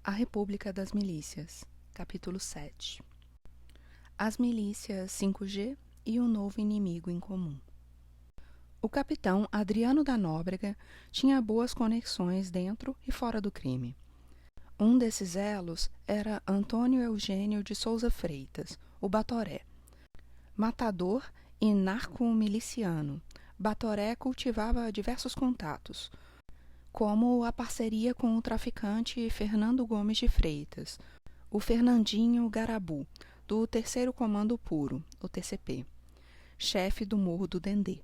A República das Milícias, capítulo 7. As milícias 5G e o novo inimigo em comum. O capitão Adriano da Nóbrega tinha boas conexões dentro e fora do crime. Um desses elos era Antônio Eugênio de Souza Freitas, o Batoré. Matador e narcomiliciano, Batoré cultivava diversos contatos, como a parceria com o traficante Fernando Gomes de Freitas, o Fernandinho Garabu, do Terceiro Comando Puro, o TCP, chefe do Morro do Dendê.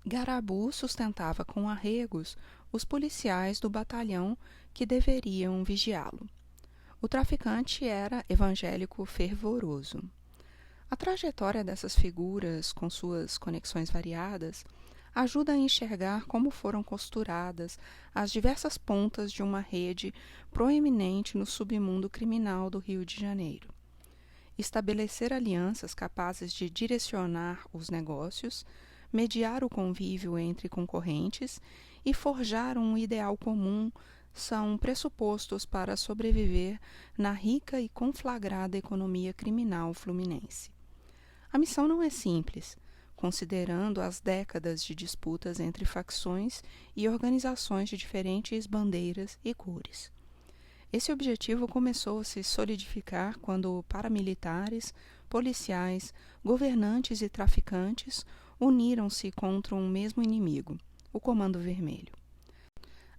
Garabu sustentava com arregos os policiais do batalhão que deveriam vigiá-lo. O traficante era evangélico fervoroso. A trajetória dessas figuras, com suas conexões variadas, ajuda a enxergar como foram costuradas as diversas pontas de uma rede proeminente no submundo criminal do Rio de Janeiro. Estabelecer alianças capazes de direcionar os negócios, mediar o convívio entre concorrentes e forjar um ideal comum são pressupostos para sobreviver na rica e conflagrada economia criminal fluminense. A missão não é simples, considerando as décadas de disputas entre facções e organizações de diferentes bandeiras e cores. Esse objetivo começou a se solidificar quando paramilitares, policiais, governantes e traficantes uniram-se contra um mesmo inimigo, o Comando Vermelho.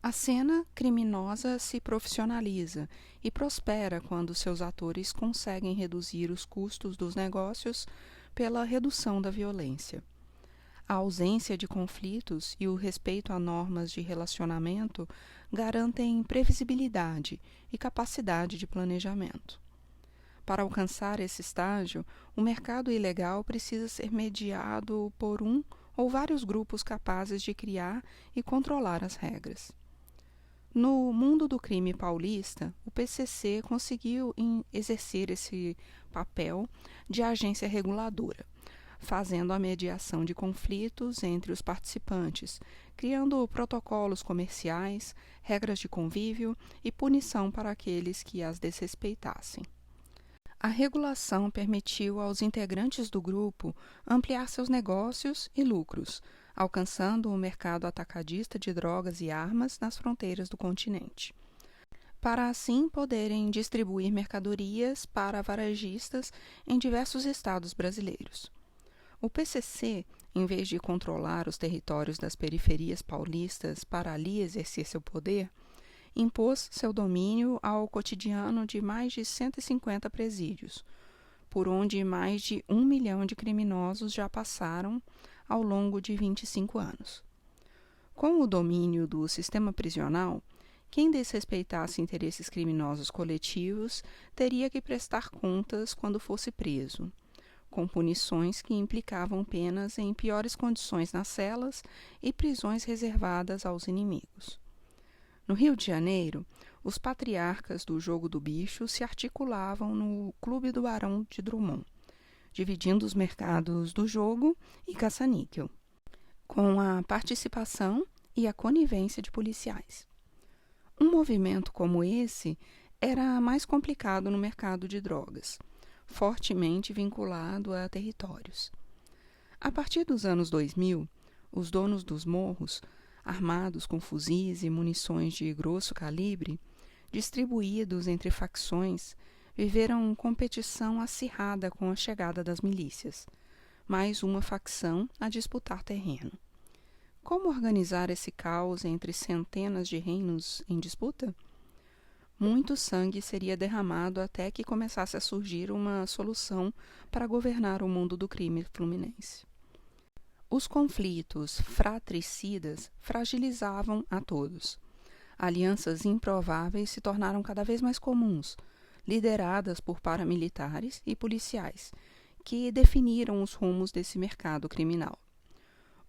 A cena criminosa se profissionaliza e prospera quando seus atores conseguem reduzir os custos dos negócios pela redução da violência. A ausência de conflitos e o respeito a normas de relacionamento garantem previsibilidade e capacidade de planejamento. Para alcançar esse estágio, o mercado ilegal precisa ser mediado por um ou vários grupos capazes de criar e controlar as regras. No mundo do crime paulista, o PCC conseguiu exercer esse papel de agência reguladora, fazendo a mediação de conflitos entre os participantes, criando protocolos comerciais, regras de convívio e punição para aqueles que as desrespeitassem. A regulação permitiu aos integrantes do grupo ampliar seus negócios e lucros, alcançando o mercado atacadista de drogas e armas nas fronteiras do continente, para assim poderem distribuir mercadorias para varejistas em diversos estados brasileiros. O PCC, em vez de controlar os territórios das periferias paulistas para ali exercer seu poder, impôs seu domínio ao cotidiano de mais de 150 presídios, por onde mais de 1 milhão de criminosos já passaram ao longo de 25 anos. Com o domínio do sistema prisional, quem desrespeitasse interesses criminosos coletivos teria que prestar contas quando fosse preso, com punições que implicavam penas em piores condições nas celas e prisões reservadas aos inimigos. No Rio de Janeiro, os patriarcas do jogo do bicho se articulavam no Clube do Barão de Drummond, dividindo os mercados do jogo e caça-níquel, com a participação e a conivência de policiais. Um movimento como esse era mais complicado no mercado de drogas, fortemente vinculado a territórios. A partir dos anos 2000, os donos dos morros, armados com fuzis e munições de grosso calibre, distribuídos entre facções, viveram competição acirrada com a chegada das milícias, mais uma facção a disputar terreno. Como organizar esse caos entre centenas de reinos em disputa? Muito sangue seria derramado até que começasse a surgir uma solução para governar o mundo do crime fluminense. Os conflitos fratricidas fragilizavam a todos. Alianças improváveis se tornaram cada vez mais comuns, lideradas por paramilitares e policiais, que definiram os rumos desse mercado criminal.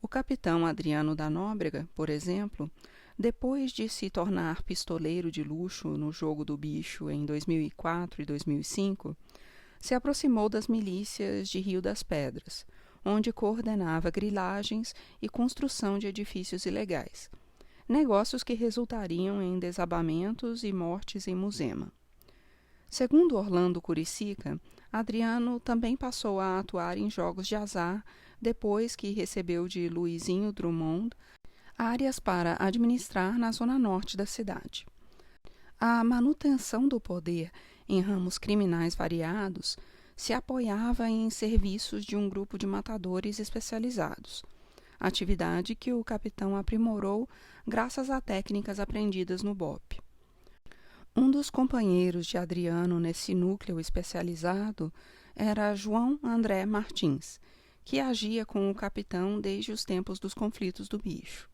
O capitão Adriano da Nóbrega, por exemplo, depois de se tornar pistoleiro de luxo no jogo do bicho em 2004 e 2005, se aproximou das milícias de Rio das Pedras, onde coordenava grilagens e construção de edifícios ilegais, negócios que resultariam em desabamentos e mortes em Muzema. Segundo Orlando Curicica, Adriano também passou a atuar em jogos de azar depois que recebeu de Luizinho Drummond áreas para administrar na zona norte da cidade. A manutenção do poder em ramos criminais variados se apoiava em serviços de um grupo de matadores especializados, atividade que o capitão aprimorou graças a técnicas aprendidas no BOPE. Um dos companheiros de Adriano nesse núcleo especializado era João André Martins, que agia com o capitão desde os tempos dos conflitos do Bicho.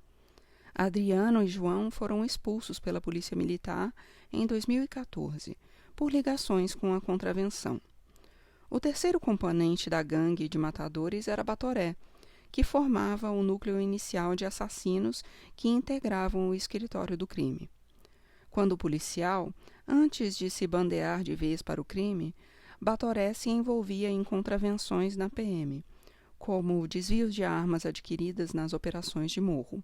Adriano e João foram expulsos pela Polícia Militar em 2014, por ligações com a contravenção. O terceiro componente da gangue de matadores era Batoré, que formava o núcleo inicial de assassinos que integravam o escritório do crime. Quando policial, antes de se bandear de vez para o crime, Batoré se envolvia em contravenções na PM, como desvios de armas adquiridas nas operações de morro.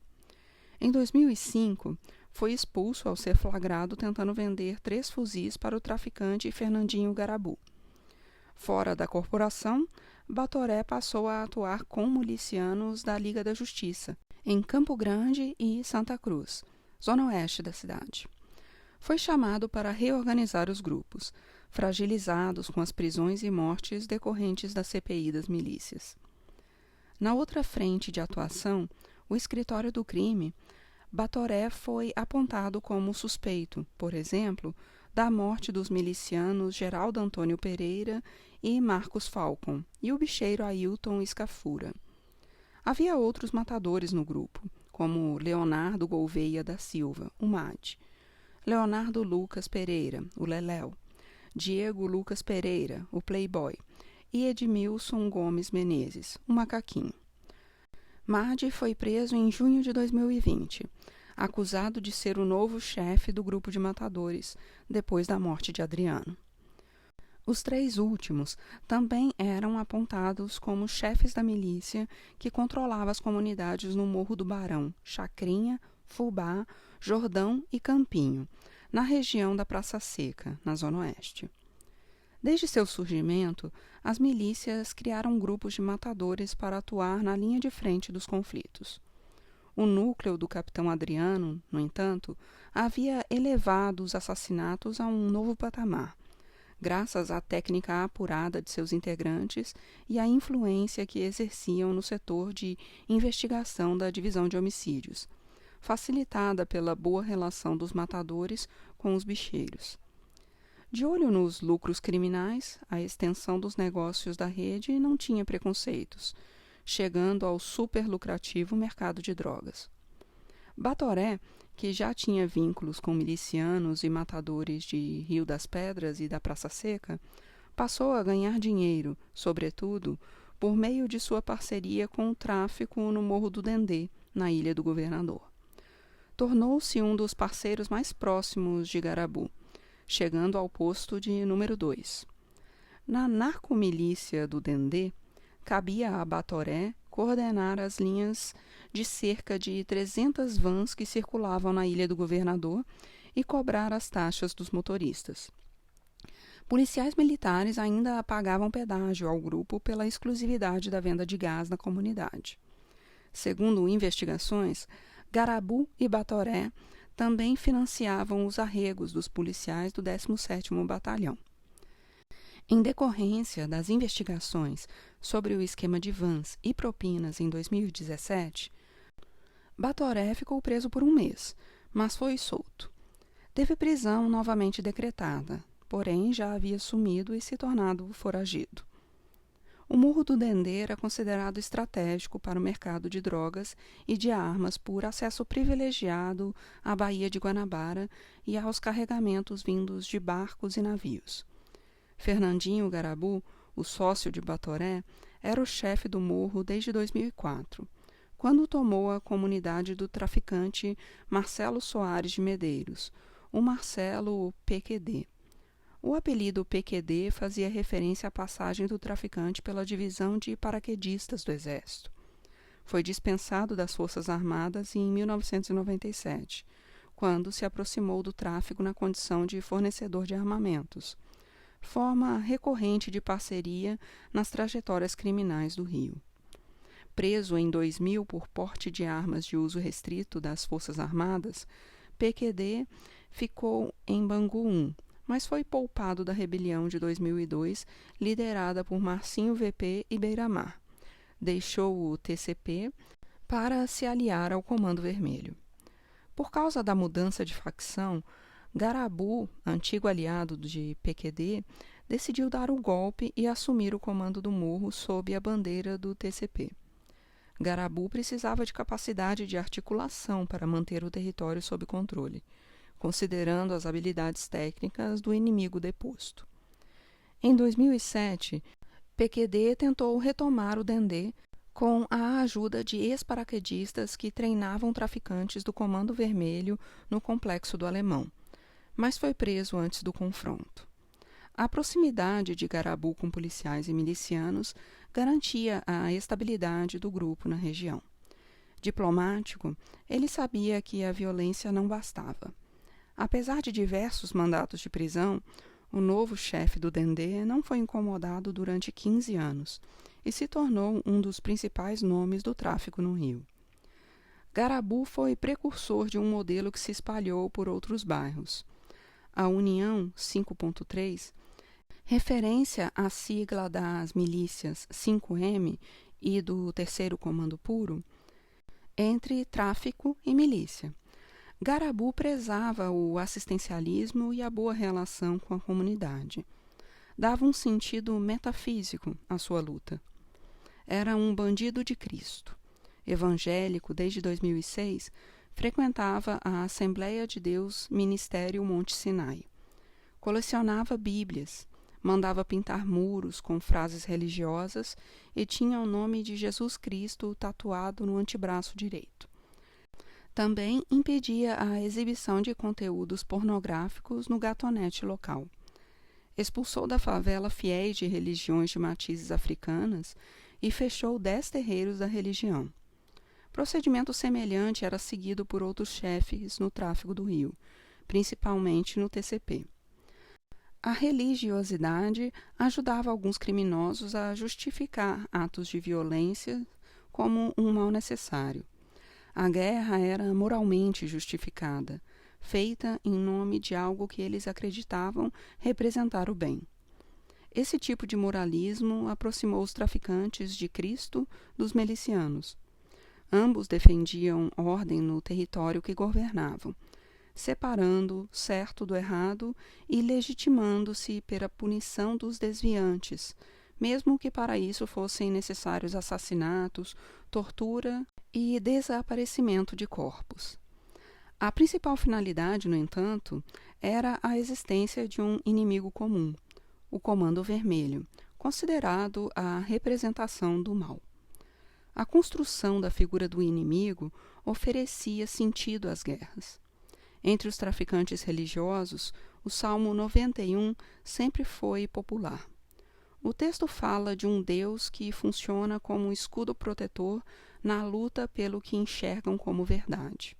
Em 2005, foi expulso ao ser flagrado tentando vender 3 fuzis para o traficante Fernandinho Garabu. Fora da corporação, Batoré passou a atuar com milicianos da Liga da Justiça, em Campo Grande e Santa Cruz, zona oeste da cidade. Foi chamado para reorganizar os grupos, fragilizados com as prisões e mortes decorrentes da CPI das milícias. Na outra frente de atuação, o escritório do crime, Batoré foi apontado como suspeito, por exemplo, da morte dos milicianos Geraldo Antônio Pereira e Marcos Falcon, e o bicheiro Ailton Escafura. Havia outros matadores no grupo, como Leonardo Gouveia da Silva, o Mate, Leonardo Lucas Pereira, o Leléu, Diego Lucas Pereira, o Playboy, e Edmilson Gomes Menezes, o Macaquinho. Madi foi preso em junho de 2020, acusado de ser o novo chefe do grupo de matadores, depois da morte de Adriano. Os 3 últimos também eram apontados como chefes da milícia que controlava as comunidades no Morro do Barão, Chacrinha, Fubá, Jordão e Campinho, na região da Praça Seca, na Zona Oeste. Desde seu surgimento, as milícias criaram grupos de matadores para atuar na linha de frente dos conflitos. O núcleo do capitão Adriano, no entanto, havia elevado os assassinatos a um novo patamar, graças à técnica apurada de seus integrantes e à influência que exerciam no setor de investigação da Divisão de Homicídios, facilitada pela boa relação dos matadores com os bicheiros. De olho nos lucros criminais, a extensão dos negócios da rede não tinha preconceitos, chegando ao superlucrativo mercado de drogas. Batoré, que já tinha vínculos com milicianos e matadores de Rio das Pedras e da Praça Seca, passou a ganhar dinheiro, sobretudo, por meio de sua parceria com o tráfico no Morro do Dendê, na Ilha do Governador. Tornou-se um dos parceiros mais próximos de Garabu, chegando ao posto de número 2. Na narcomilícia do Dendê, cabia a Batoré coordenar as linhas de cerca de 300 vans que circulavam na Ilha do Governador e cobrar as taxas dos motoristas. Policiais militares ainda pagavam pedágio ao grupo pela exclusividade da venda de gás na comunidade. Segundo investigações, Garabu e Batoré também financiavam os arregos dos policiais do 17º Batalhão. Em decorrência das investigações sobre o esquema de vans e propinas em 2017, Batoré ficou preso por 1 mês, mas foi solto. Teve prisão novamente decretada, porém já havia sumido e se tornado foragido. O Morro do Dendê era considerado estratégico para o mercado de drogas e de armas por acesso privilegiado à Baía de Guanabara e aos carregamentos vindos de barcos e navios. Fernandinho Garabu, o sócio de Batoré, era o chefe do morro desde 2004, quando tomou a comunidade do traficante Marcelo Soares de Medeiros, o Marcelo PQD. O apelido PQD fazia referência à passagem do traficante pela divisão de paraquedistas do Exército. Foi dispensado das Forças Armadas em 1997, quando se aproximou do tráfico na condição de fornecedor de armamentos, forma recorrente de parceria nas trajetórias criminais do Rio. Preso em 2000 por porte de armas de uso restrito das Forças Armadas, PQD ficou em Bangu 1, mas foi poupado da rebelião de 2002, liderada por Marcinho VP e Beiramar. Deixou o TCP para se aliar ao Comando Vermelho. Por causa da mudança de facção, Garabu, antigo aliado de PQD, decidiu dar o golpe e assumir o comando do Morro sob a bandeira do TCP. Garabu precisava de capacidade de articulação para manter o território sob controle, considerando as habilidades técnicas do inimigo deposto. Em 2007, PQD tentou retomar o Dendê com a ajuda de ex-paraquedistas que treinavam traficantes do Comando Vermelho no Complexo do Alemão, mas foi preso antes do confronto. A proximidade de Garabu com policiais e milicianos garantia a estabilidade do grupo na região. Diplomático, ele sabia que a violência não bastava. Apesar de diversos mandatos de prisão, o novo chefe do Dendê não foi incomodado durante 15 anos e se tornou um dos principais nomes do tráfico no Rio. Garabu foi precursor de um modelo que se espalhou por outros bairros. A União 5.3, referência à sigla das milícias 5M e do Terceiro Comando Puro, entre tráfico e milícia. Garabu prezava o assistencialismo e a boa relação com a comunidade. Dava um sentido metafísico à sua luta. Era um bandido de Cristo. Evangélico desde 2006, frequentava a Assembleia de Deus Ministério Monte Sinai. Colecionava Bíblias, mandava pintar muros com frases religiosas e tinha o nome de Jesus Cristo tatuado no antebraço direito. Também impedia a exibição de conteúdos pornográficos no gatonete local. Expulsou da favela fiéis de religiões de matizes africanas e fechou 10 terreiros da religião. Procedimento semelhante era seguido por outros chefes no tráfico do Rio, principalmente no TCP. A religiosidade ajudava alguns criminosos a justificar atos de violência como um mal necessário. A guerra era moralmente justificada, feita em nome de algo que eles acreditavam representar o bem. Esse tipo de moralismo aproximou os traficantes de Cristo dos milicianos. Ambos defendiam ordem no território que governavam, separando certo do errado e legitimando-se pela punição dos desviantes, mesmo que para isso fossem necessários assassinatos, tortura e desaparecimento de corpos. A principal finalidade, no entanto, era a existência de um inimigo comum, o Comando Vermelho, considerado a representação do mal. A construção da figura do inimigo oferecia sentido às guerras. Entre os traficantes religiosos, o Salmo 91 sempre foi popular. O texto fala de um Deus que funciona como um escudo protetor na luta pelo que enxergam como verdade.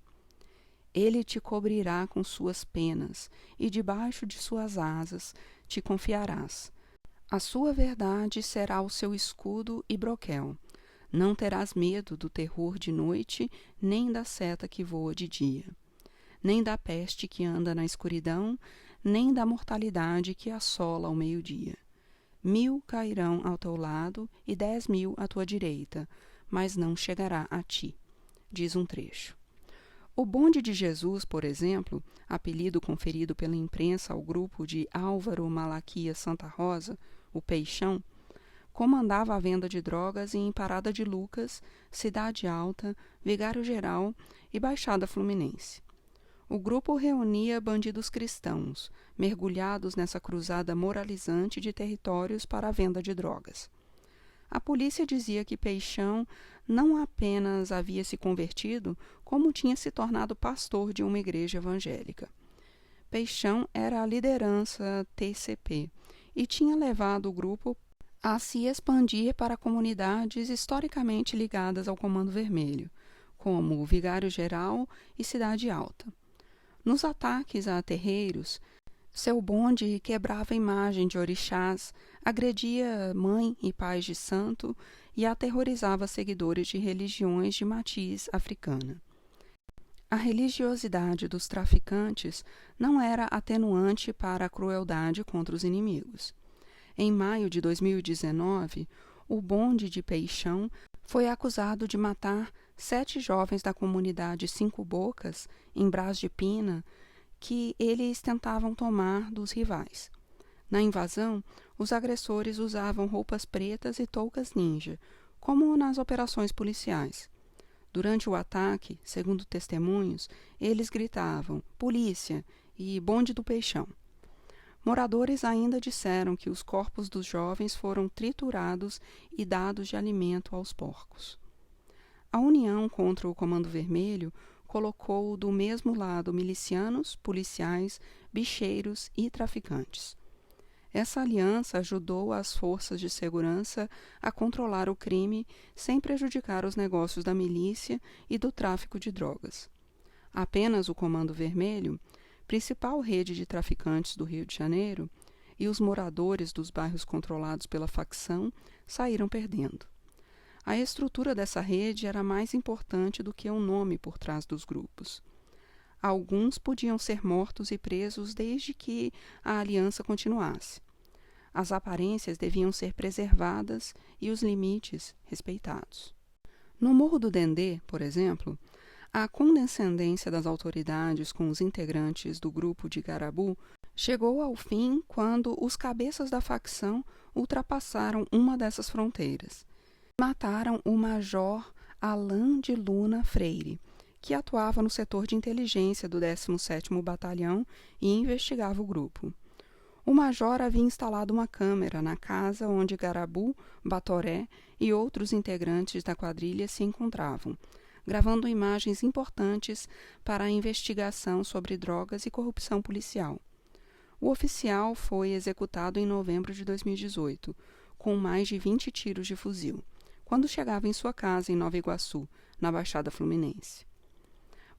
Ele te cobrirá com suas penas, e debaixo de suas asas te confiarás. A sua verdade será o seu escudo e broquel. Não terás medo do terror de noite, nem da seta que voa de dia, nem da peste que anda na escuridão, nem da mortalidade que assola ao meio-dia. 1000 cairão ao teu lado e 10.000 à tua direita, mas não chegará a ti, diz um trecho. O bonde de Jesus, por exemplo, apelido conferido pela imprensa ao grupo de Álvaro Malaquias Santa Rosa, o Peixão, comandava a venda de drogas em Parada de Lucas, Cidade Alta, Vigário Geral e Baixada Fluminense. O grupo reunia bandidos cristãos, mergulhados nessa cruzada moralizante de territórios para a venda de drogas. A polícia dizia que Peixão não apenas havia se convertido, como tinha se tornado pastor de uma igreja evangélica. Peixão era a liderança TCP e tinha levado o grupo a se expandir para comunidades historicamente ligadas ao Comando Vermelho, como Vigário Geral e Cidade Alta. Nos ataques a terreiros, seu bonde quebrava a imagem de orixás, agredia mãe e pais de santo e aterrorizava seguidores de religiões de matiz africana. A religiosidade dos traficantes não era atenuante para a crueldade contra os inimigos. Em maio de 2019, o bonde de Peixão foi acusado de matar 7 jovens da comunidade Cinco Bocas, em Brás de Pina, que eles tentavam tomar dos rivais. Na invasão, os agressores usavam roupas pretas e toucas ninja, como nas operações policiais. Durante o ataque, segundo testemunhos, eles gritavam "Polícia" e "Bonde do Peixão". Moradores ainda disseram que os corpos dos jovens foram triturados e dados de alimento aos porcos. A União contra o Comando Vermelho colocou do mesmo lado milicianos, policiais, bicheiros e traficantes. Essa aliança ajudou as forças de segurança a controlar o crime sem prejudicar os negócios da milícia e do tráfico de drogas. Apenas o Comando Vermelho, principal rede de traficantes do Rio de Janeiro, e os moradores dos bairros controlados pela facção saíram perdendo. A estrutura dessa rede era mais importante do que o nome por trás dos grupos. Alguns podiam ser mortos e presos desde que a aliança continuasse. As aparências deviam ser preservadas e os limites respeitados. No Morro do Dendê, por exemplo, a condescendência das autoridades com os integrantes do grupo de Garabu chegou ao fim quando os cabeças da facção ultrapassaram uma dessas fronteiras. Mataram o major Alain de Luna Freire, que atuava no setor de inteligência do 17º Batalhão e investigava o grupo. O major havia instalado uma câmera na casa onde Garabu, Batoré e outros integrantes da quadrilha se encontravam, gravando imagens importantes para a investigação sobre drogas e corrupção policial. O oficial foi executado em novembro de 2018, com mais de 20 tiros de fuzil, quando chegava em sua casa em Nova Iguaçu, na Baixada Fluminense.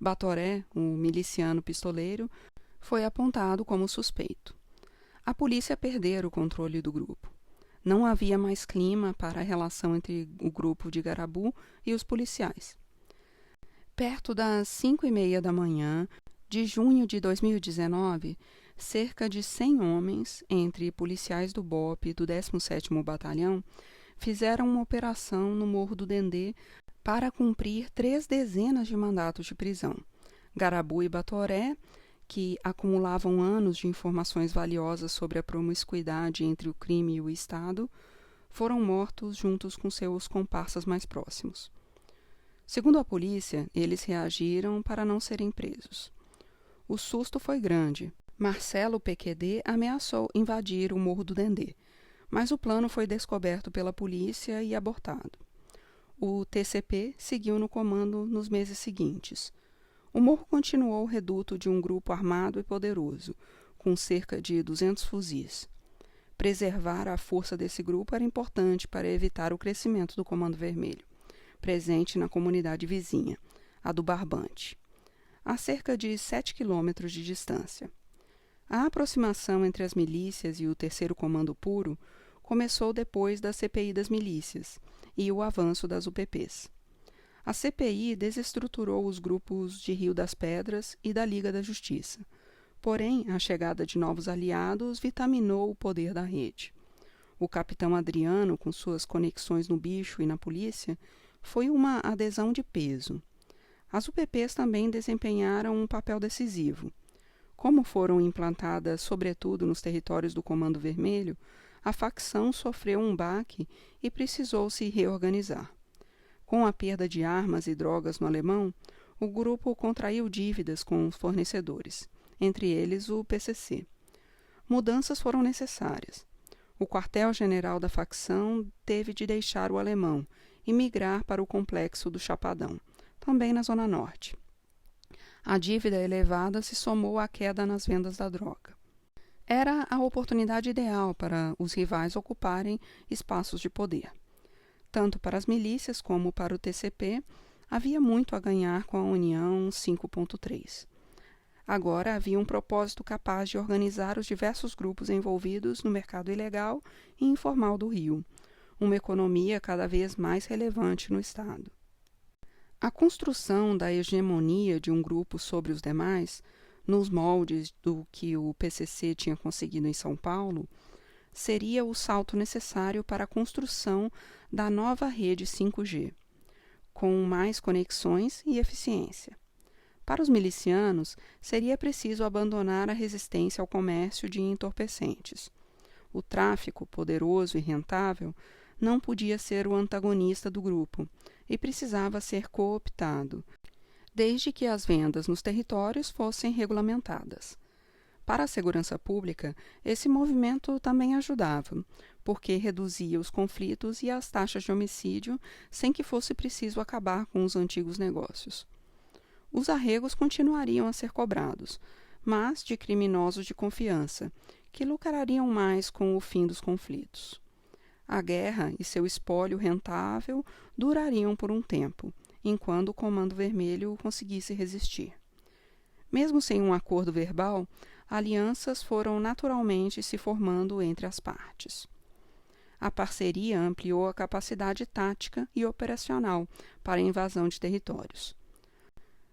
Batoré, o miliciano pistoleiro, foi apontado como suspeito. A polícia perdera o controle do grupo. Não havia mais clima para a relação entre o grupo de Garabu e os policiais. Perto das 5h30 da manhã de junho de 2019, cerca de 100 homens, entre policiais do BOPE e do 17º Batalhão, fizeram uma operação no Morro do Dendê para cumprir 3 dezenas de mandatos de prisão. Garabu e Batoré, que acumulavam anos de informações valiosas sobre a promiscuidade entre o crime e o Estado, foram mortos juntos com seus comparsas mais próximos. Segundo a polícia, eles reagiram para não serem presos. O susto foi grande. Marcelo PQD ameaçou invadir o Morro do Dendê, mas o plano foi descoberto pela polícia e abortado. O TCP seguiu no comando nos meses seguintes. O morro continuou reduto de um grupo armado e poderoso, com cerca de 200 fuzis. Preservar a força desse grupo era importante para evitar o crescimento do Comando Vermelho, presente na comunidade vizinha, a do Barbante, a cerca de 7 quilômetros de distância. A aproximação entre as milícias e o Terceiro Comando Puro começou depois da CPI das milícias e o avanço das UPPs. A CPI desestruturou os grupos de Rio das Pedras e da Liga da Justiça. Porém, a chegada de novos aliados vitaminou o poder da rede. O capitão Adriano, com suas conexões no bicho e na polícia, foi uma adesão de peso. As UPPs também desempenharam um papel decisivo. Como foram implantadas sobretudo nos territórios do Comando Vermelho, a facção sofreu um baque e precisou se reorganizar. Com a perda de armas e drogas no Alemão, o grupo contraiu dívidas com os fornecedores, entre eles o PCC. Mudanças foram necessárias. O quartel-general da facção teve de deixar o Alemão e migrar para o complexo do Chapadão, também na Zona Norte. A dívida elevada se somou à queda nas vendas da droga. Era a oportunidade ideal para os rivais ocuparem espaços de poder. Tanto para as milícias como para o TCP, havia muito a ganhar com a União 5.3. Agora havia um propósito capaz de organizar os diversos grupos envolvidos no mercado ilegal e informal do Rio, uma economia cada vez mais relevante no Estado. A construção da hegemonia de um grupo sobre os demais, nos moldes do que o PCC tinha conseguido em São Paulo, seria o salto necessário para a construção da nova rede 5G, com mais conexões e eficiência. Para os milicianos, seria preciso abandonar a resistência ao comércio de entorpecentes. O tráfico, poderoso e rentável, não podia ser o antagonista do grupo e precisava ser cooptado, desde que as vendas nos territórios fossem regulamentadas. Para a segurança pública, esse movimento também ajudava, porque reduzia os conflitos e as taxas de homicídio sem que fosse preciso acabar com os antigos negócios. Os arregos continuariam a ser cobrados, mas de criminosos de confiança, que lucrariam mais com o fim dos conflitos. A guerra e seu espólio rentável durariam por um tempo, enquanto o Comando Vermelho conseguisse resistir. Mesmo sem um acordo verbal, alianças foram naturalmente se formando entre as partes. A parceria ampliou a capacidade tática e operacional para a invasão de territórios.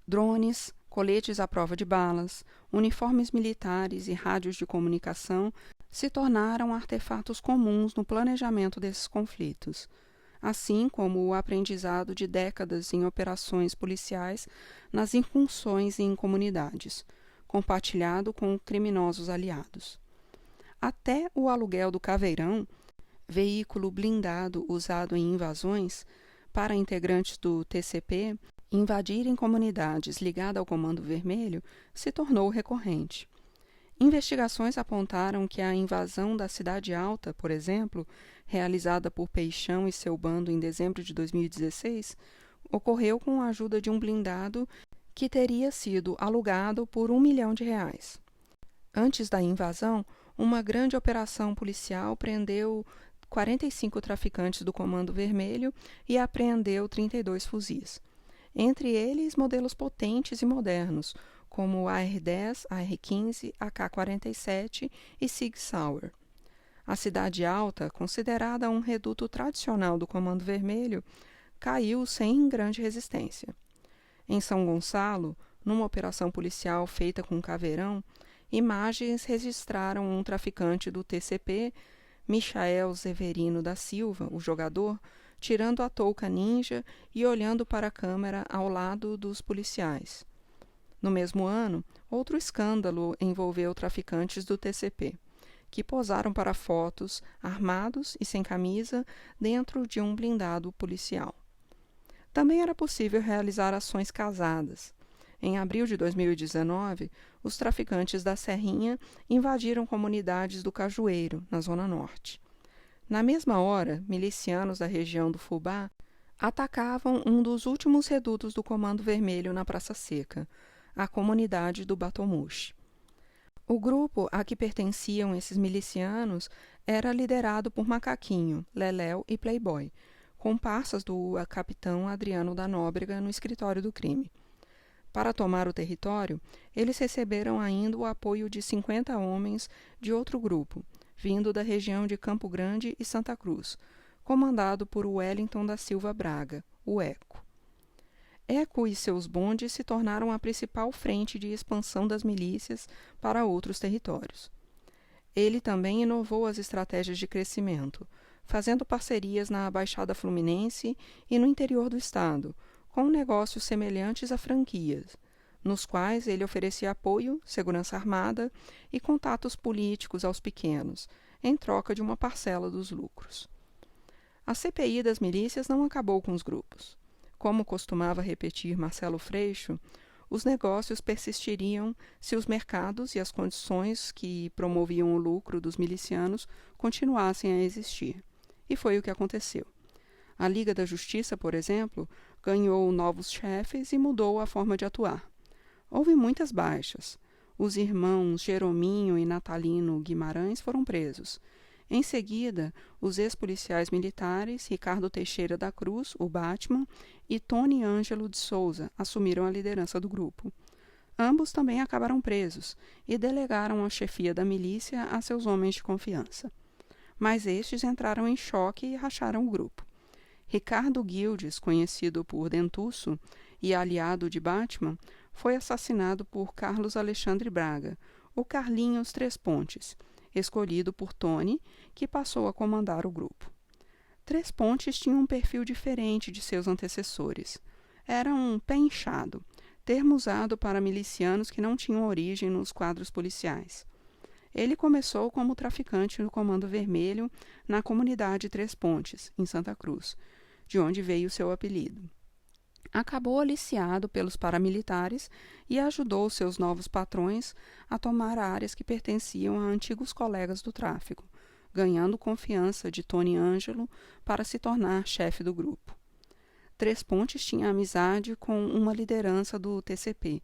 Drones, coletes à prova de balas, uniformes militares e rádios de comunicação se tornaram artefatos comuns no planejamento desses conflitos, assim como o aprendizado de décadas em operações policiais nas incursões em comunidades, compartilhado com criminosos aliados. Até o aluguel do Caveirão, veículo blindado usado em invasões, para integrantes do TCP invadirem comunidades ligadas ao Comando Vermelho, se tornou recorrente. Investigações apontaram que a invasão da Cidade Alta, por exemplo, realizada por Peixão e seu bando em dezembro de 2016, ocorreu com a ajuda de um blindado que teria sido alugado por R$1 milhão. Antes da invasão, uma grande operação policial prendeu 45 traficantes do Comando Vermelho e apreendeu 32 fuzis. Entre eles, modelos potentes e modernos, como o AR-10, AR-15, AK-47 e Sig Sauer. A Cidade Alta, considerada um reduto tradicional do Comando Vermelho, caiu sem grande resistência. Em São Gonçalo, numa operação policial feita com Caveirão, imagens registraram um traficante do TCP, Michael Severino da Silva, o jogador, tirando a touca ninja e olhando para a câmera ao lado dos policiais. No mesmo ano, outro escândalo envolveu traficantes do TCP, que posaram para fotos, armados e sem camisa, dentro de um blindado policial. Também era possível realizar ações casadas. Em abril de 2019, os traficantes da Serrinha invadiram comunidades do Cajueiro, na Zona Norte. Na mesma hora, milicianos da região do Fubá atacavam um dos últimos redutos do Comando Vermelho na Praça Seca, a comunidade do Batomuxi. O grupo a que pertenciam esses milicianos era liderado por Macaquinho, Leléu e Playboy, comparsas do capitão Adriano da Nóbrega no escritório do crime. Para tomar o território, eles receberam ainda o apoio de 50 homens de outro grupo, vindo da região de Campo Grande e Santa Cruz, comandado por Wellington da Silva Braga, o Eco. Eco e seus bondes se tornaram a principal frente de expansão das milícias para outros territórios. Ele também inovou as estratégias de crescimento, fazendo parcerias na Baixada Fluminense e no interior do estado, com negócios semelhantes a franquias, nos quais ele oferecia apoio, segurança armada e contatos políticos aos pequenos, em troca de uma parcela dos lucros. A CPI das milícias não acabou com os grupos. Como costumava repetir Marcelo Freixo, os negócios persistiriam se os mercados e as condições que promoviam o lucro dos milicianos continuassem a existir. E foi o que aconteceu. A Liga da Justiça, por exemplo, ganhou novos chefes e mudou a forma de atuar. Houve muitas baixas. os irmãos Jerominho e Natalino Guimarães foram presos. Em seguida, os ex-policiais militares Ricardo Teixeira da Cruz, o Batman, e Tony Ângelo de Souza assumiram a liderança do grupo. Ambos também acabaram presos e delegaram a chefia da milícia a seus homens de confiança. Mas estes entraram em choque e racharam o grupo. Ricardo Guildes, conhecido por Dentuço e aliado de Batman, foi assassinado por Carlos Alexandre Braga, o Carlinhos Três Pontes, escolhido por Tony, que passou a comandar o grupo. Três Pontes tinha um perfil diferente de seus antecessores. Era um pé inchado, termo usado para milicianos que não tinham origem nos quadros policiais. Ele começou como traficante no Comando Vermelho na comunidade Três Pontes, em Santa Cruz, de onde veio seu apelido. Acabou aliciado pelos paramilitares e ajudou seus novos patrões a tomar áreas que pertenciam a antigos colegas do tráfico, ganhando confiança de Tony Ângelo para se tornar chefe do grupo. Três Pontes tinha amizade com uma liderança do TCP,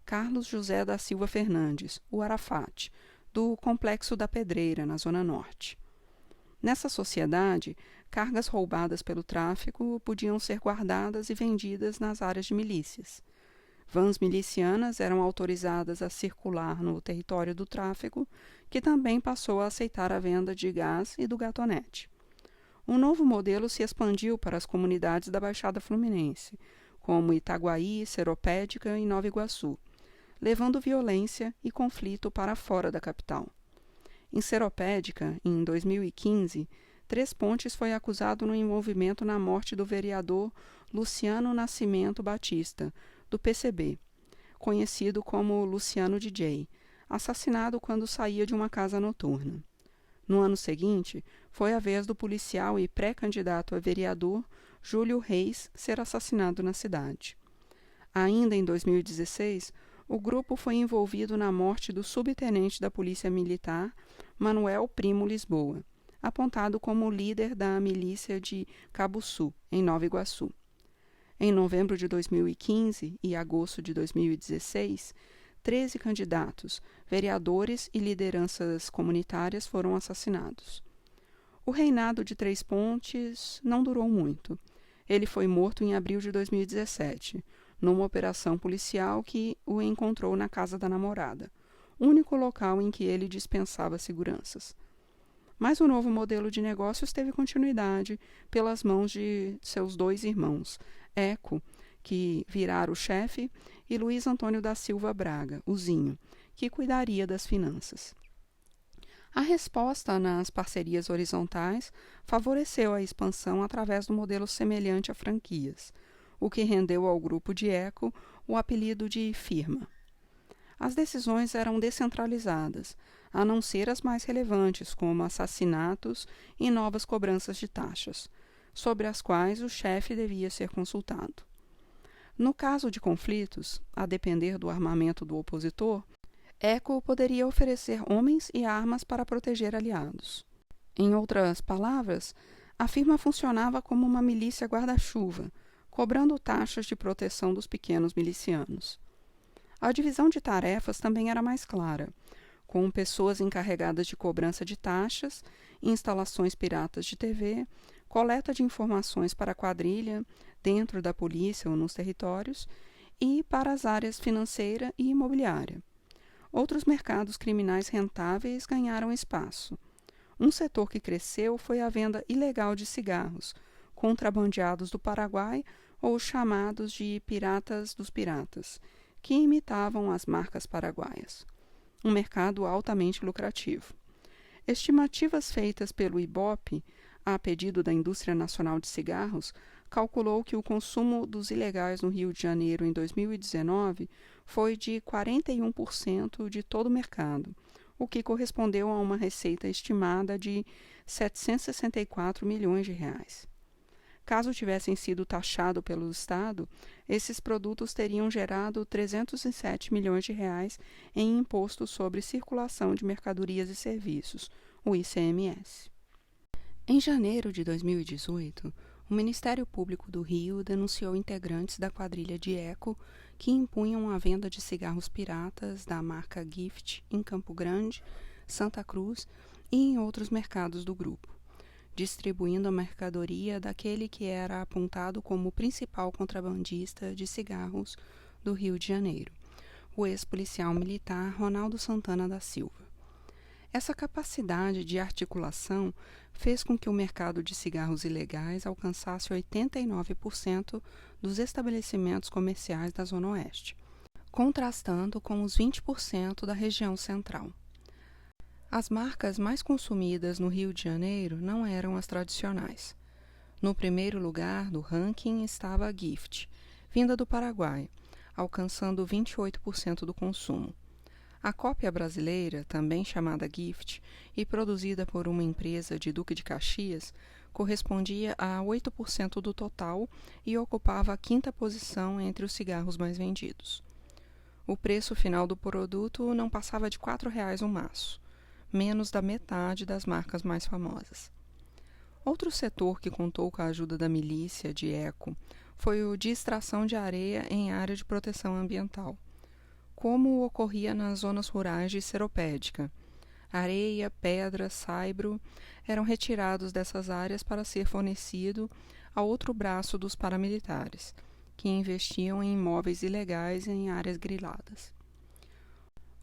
Carlos José da Silva Fernandes, o Arafat, do Complexo da Pedreira, na Zona Norte. Nessa sociedade, cargas roubadas pelo tráfico podiam ser guardadas e vendidas nas áreas de milícias. Vans milicianas eram autorizadas a circular no território do tráfico, que também passou a aceitar a venda de gás e do gatonete. Um novo modelo se expandiu para as comunidades da Baixada Fluminense, como Itaguaí, Seropédica e Nova Iguaçu, levando violência e conflito para fora da capital. Em Seropédica, em 2015, Três Pontes foi acusado no envolvimento na morte do vereador Luciano Nascimento Batista, do PCB, conhecido como Luciano DJ, assassinado quando saía de uma casa noturna. No ano seguinte, foi a vez do policial e pré-candidato a vereador Júlio Reis ser assassinado na cidade. Ainda em 2016, o grupo foi envolvido na morte do subtenente da Polícia Militar, Manuel Primo Lisboa, apontado como líder da milícia de Cabuçu, em Nova Iguaçu. Em novembro de 2015 e agosto de 2016, 13 candidatos, vereadores e lideranças comunitárias foram assassinados. O reinado de Três Pontes não durou muito. Ele foi morto em abril de 2017, numa operação policial que o encontrou na casa da namorada, único local em que ele dispensava seguranças. Mas o novo modelo de negócios teve continuidade pelas mãos de seus dois irmãos, Eco, que virara o chefe, e Luiz Antônio da Silva Braga, o Zinho, que cuidaria das finanças. A resposta nas parcerias horizontais favoreceu a expansão através do modelo semelhante a franquias, o que rendeu ao grupo de Eco o apelido de firma. As decisões eram descentralizadas, a não ser as mais relevantes, como assassinatos e novas cobranças de taxas, sobre as quais o chefe devia ser consultado. No caso de conflitos, a depender do armamento do opositor, Eco poderia oferecer homens e armas para proteger aliados. Em outras palavras, a firma funcionava como uma milícia guarda-chuva, cobrando taxas de proteção dos pequenos milicianos. A divisão de tarefas também era mais clara, com pessoas encarregadas de cobrança de taxas, instalações piratas de TV, coleta de informações para a quadrilha, dentro da polícia ou nos territórios, e para as áreas financeira e imobiliária. Outros mercados criminais rentáveis ganharam espaço. Um setor que cresceu foi a venda ilegal de cigarros, contrabandeados do Paraguai ou chamados de piratas dos piratas, que imitavam as marcas paraguaias. Um mercado altamente lucrativo. Estimativas feitas pelo IBOP, a pedido da Indústria Nacional de Cigarros, calculou que o consumo dos ilegais no Rio de Janeiro em 2019 foi de 41% de todo o mercado, o que correspondeu a uma receita estimada de 764 milhões de reais. Caso tivessem sido taxados pelo Estado, esses produtos teriam gerado 307 milhões de reais em imposto sobre circulação de mercadorias e serviços, o ICMS. Em janeiro de 2018, o Ministério Público do Rio denunciou integrantes da quadrilha de Eco que impunham a venda de cigarros piratas da marca Gift em Campo Grande, Santa Cruz e em outros mercados do grupo, distribuindo a mercadoria daquele que era apontado como o principal contrabandista de cigarros do Rio de Janeiro, o ex-policial militar Ronaldo Santana da Silva. Essa capacidade de articulação fez com que o mercado de cigarros ilegais alcançasse 89% dos estabelecimentos comerciais da Zona Oeste, contrastando com os 20% da região central. As marcas mais consumidas no Rio de Janeiro não eram as tradicionais. No primeiro lugar do ranking estava a Gift, vinda do Paraguai, alcançando 28% do consumo. A cópia brasileira, também chamada Gift, e produzida por uma empresa de Duque de Caxias, correspondia a 8% do total e ocupava a quinta posição entre os cigarros mais vendidos. O preço final do produto não passava de R$ 4,00 um maço, menos da metade das marcas mais famosas. Outro setor que contou com a ajuda da milícia de Eco foi o de extração de areia em área de proteção ambiental, como ocorria nas zonas rurais de Seropédica. Areia, pedra, saibro eram retirados dessas áreas para ser fornecido a outro braço dos paramilitares, que investiam em imóveis ilegais em áreas griladas.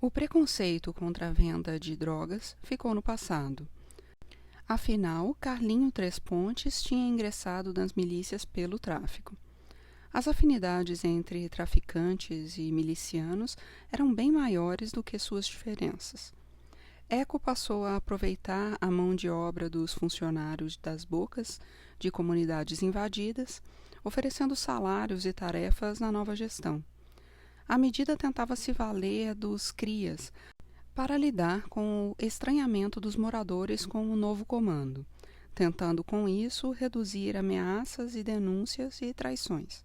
O preconceito contra a venda de drogas ficou no passado. Afinal, Carlinho Três Pontes tinha ingressado nas milícias pelo tráfico. As afinidades entre traficantes e milicianos eram bem maiores do que suas diferenças. Eco passou a aproveitar a mão de obra dos funcionários das bocas de comunidades invadidas, oferecendo salários e tarefas na nova gestão. A medida tentava se valer dos crias para lidar com o estranhamento dos moradores com o novo comando, tentando com isso reduzir ameaças e denúncias e traições.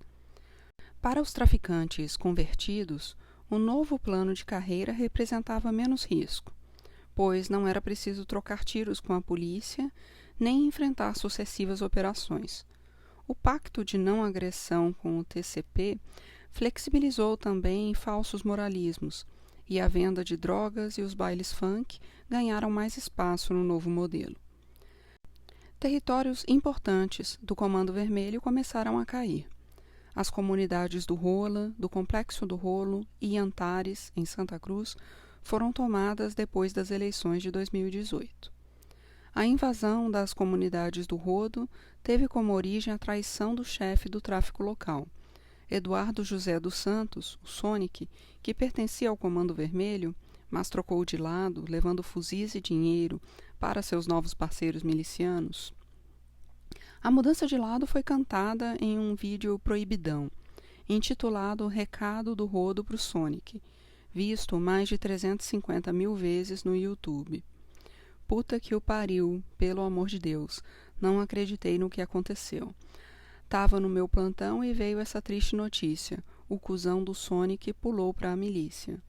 Para os traficantes convertidos, o novo plano de carreira representava menos risco, pois não era preciso trocar tiros com a polícia nem enfrentar sucessivas operações. O pacto de não agressão com o TCP flexibilizou também falsos moralismos, e a venda de drogas e os bailes funk ganharam mais espaço no novo modelo. Territórios importantes do Comando Vermelho começaram a cair. As comunidades do Rola, do Complexo do Rolo e Antares, em Santa Cruz, foram tomadas depois das eleições de 2018. A invasão das comunidades do Rodo teve como origem a traição do chefe do tráfico local, Eduardo José dos Santos, o Sonic, que pertencia ao Comando Vermelho, mas trocou de lado, levando fuzis e dinheiro para seus novos parceiros milicianos. A mudança de lado foi cantada em um vídeo proibidão, intitulado Recado do Rodo pro Sonic, visto mais de 350 mil vezes no YouTube. Puta que o pariu, pelo amor de Deus, não acreditei no que aconteceu. Tava no meu plantão e veio essa triste notícia, o cuzão do Sonic pulou para a milícia.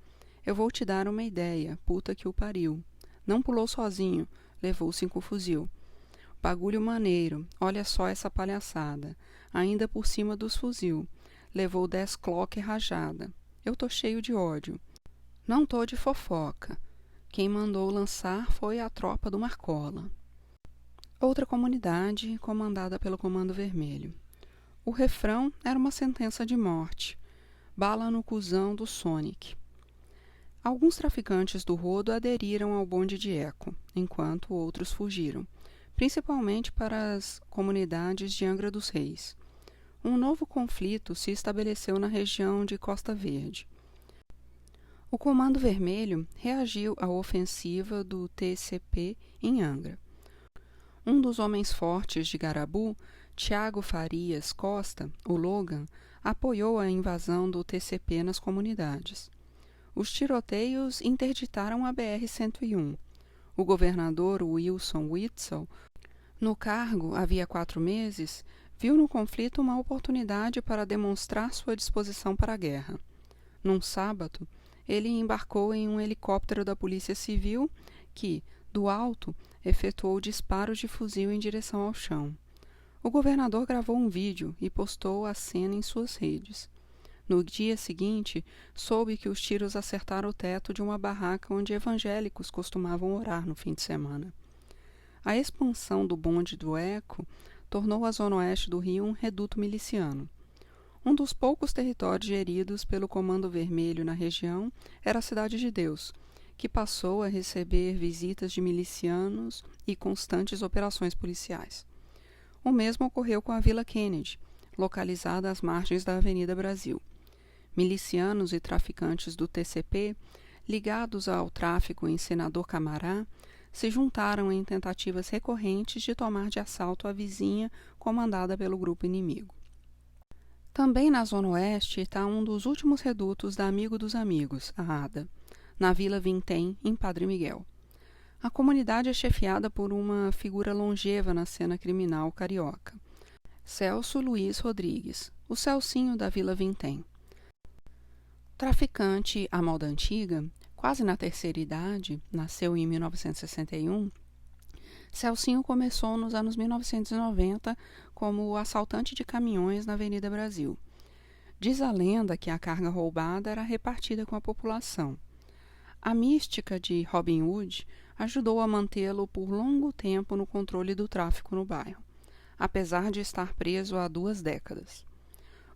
Eu vou te dar uma ideia, puta que o pariu. Não pulou sozinho, levou 5 fuzil. Bagulho maneiro, olha só essa palhaçada. Ainda por cima dos fuzil. Levou 10 cloque rajada. Eu tô cheio de ódio. Não tô de fofoca. Quem mandou lançar foi a tropa do Marcola. Outra comunidade comandada pelo Comando Vermelho. O refrão era uma sentença de morte. Bala no cuzão do Sonic. Alguns traficantes do Rodo aderiram ao bonde de Eco, enquanto outros fugiram, principalmente para as comunidades de Angra dos Reis. Um novo conflito se estabeleceu na região de Costa Verde. O Comando Vermelho reagiu à ofensiva do TCP em Angra. Um dos homens fortes de Garabu, Tiago Farias Costa, o Logan, apoiou a invasão do TCP nas comunidades. Os tiroteios interditaram a BR-101. O governador Wilson Witzel, no cargo havia 4 meses, viu no conflito uma oportunidade para demonstrar sua disposição para a guerra. Num sábado, ele embarcou em um helicóptero da Polícia Civil que, do alto, efetuou disparos de fuzil em direção ao chão. O governador gravou um vídeo e postou a cena em suas redes. No dia seguinte, soube que os tiros acertaram o teto de uma barraca onde evangélicos costumavam orar no fim de semana. A expansão do bonde do Eco tornou a zona oeste do Rio um reduto miliciano. Um dos poucos territórios geridos pelo Comando Vermelho na região era a Cidade de Deus, que passou a receber visitas de milicianos e constantes operações policiais. O mesmo ocorreu com a Vila Kennedy, localizada às margens da Avenida Brasil. Milicianos e traficantes do TCP, ligados ao tráfico em Senador Camará, se juntaram em tentativas recorrentes de tomar de assalto a vizinha comandada pelo grupo inimigo. Também na Zona Oeste está um dos últimos redutos da Amigo dos Amigos, a ADA, na Vila Vintém, em Padre Miguel. A comunidade é chefiada por uma figura longeva na cena criminal carioca, Celso Luiz Rodrigues, o Celcinho da Vila Vintém. Traficante à moda antiga, quase na terceira idade, nasceu em 1961, Celcinho começou nos anos 1990 como assaltante de caminhões na Avenida Brasil. Diz a lenda que a carga roubada era repartida com a população. A mística de Robin Hood ajudou a mantê-lo por longo tempo no controle do tráfico no bairro, apesar de estar preso há 2 décadas.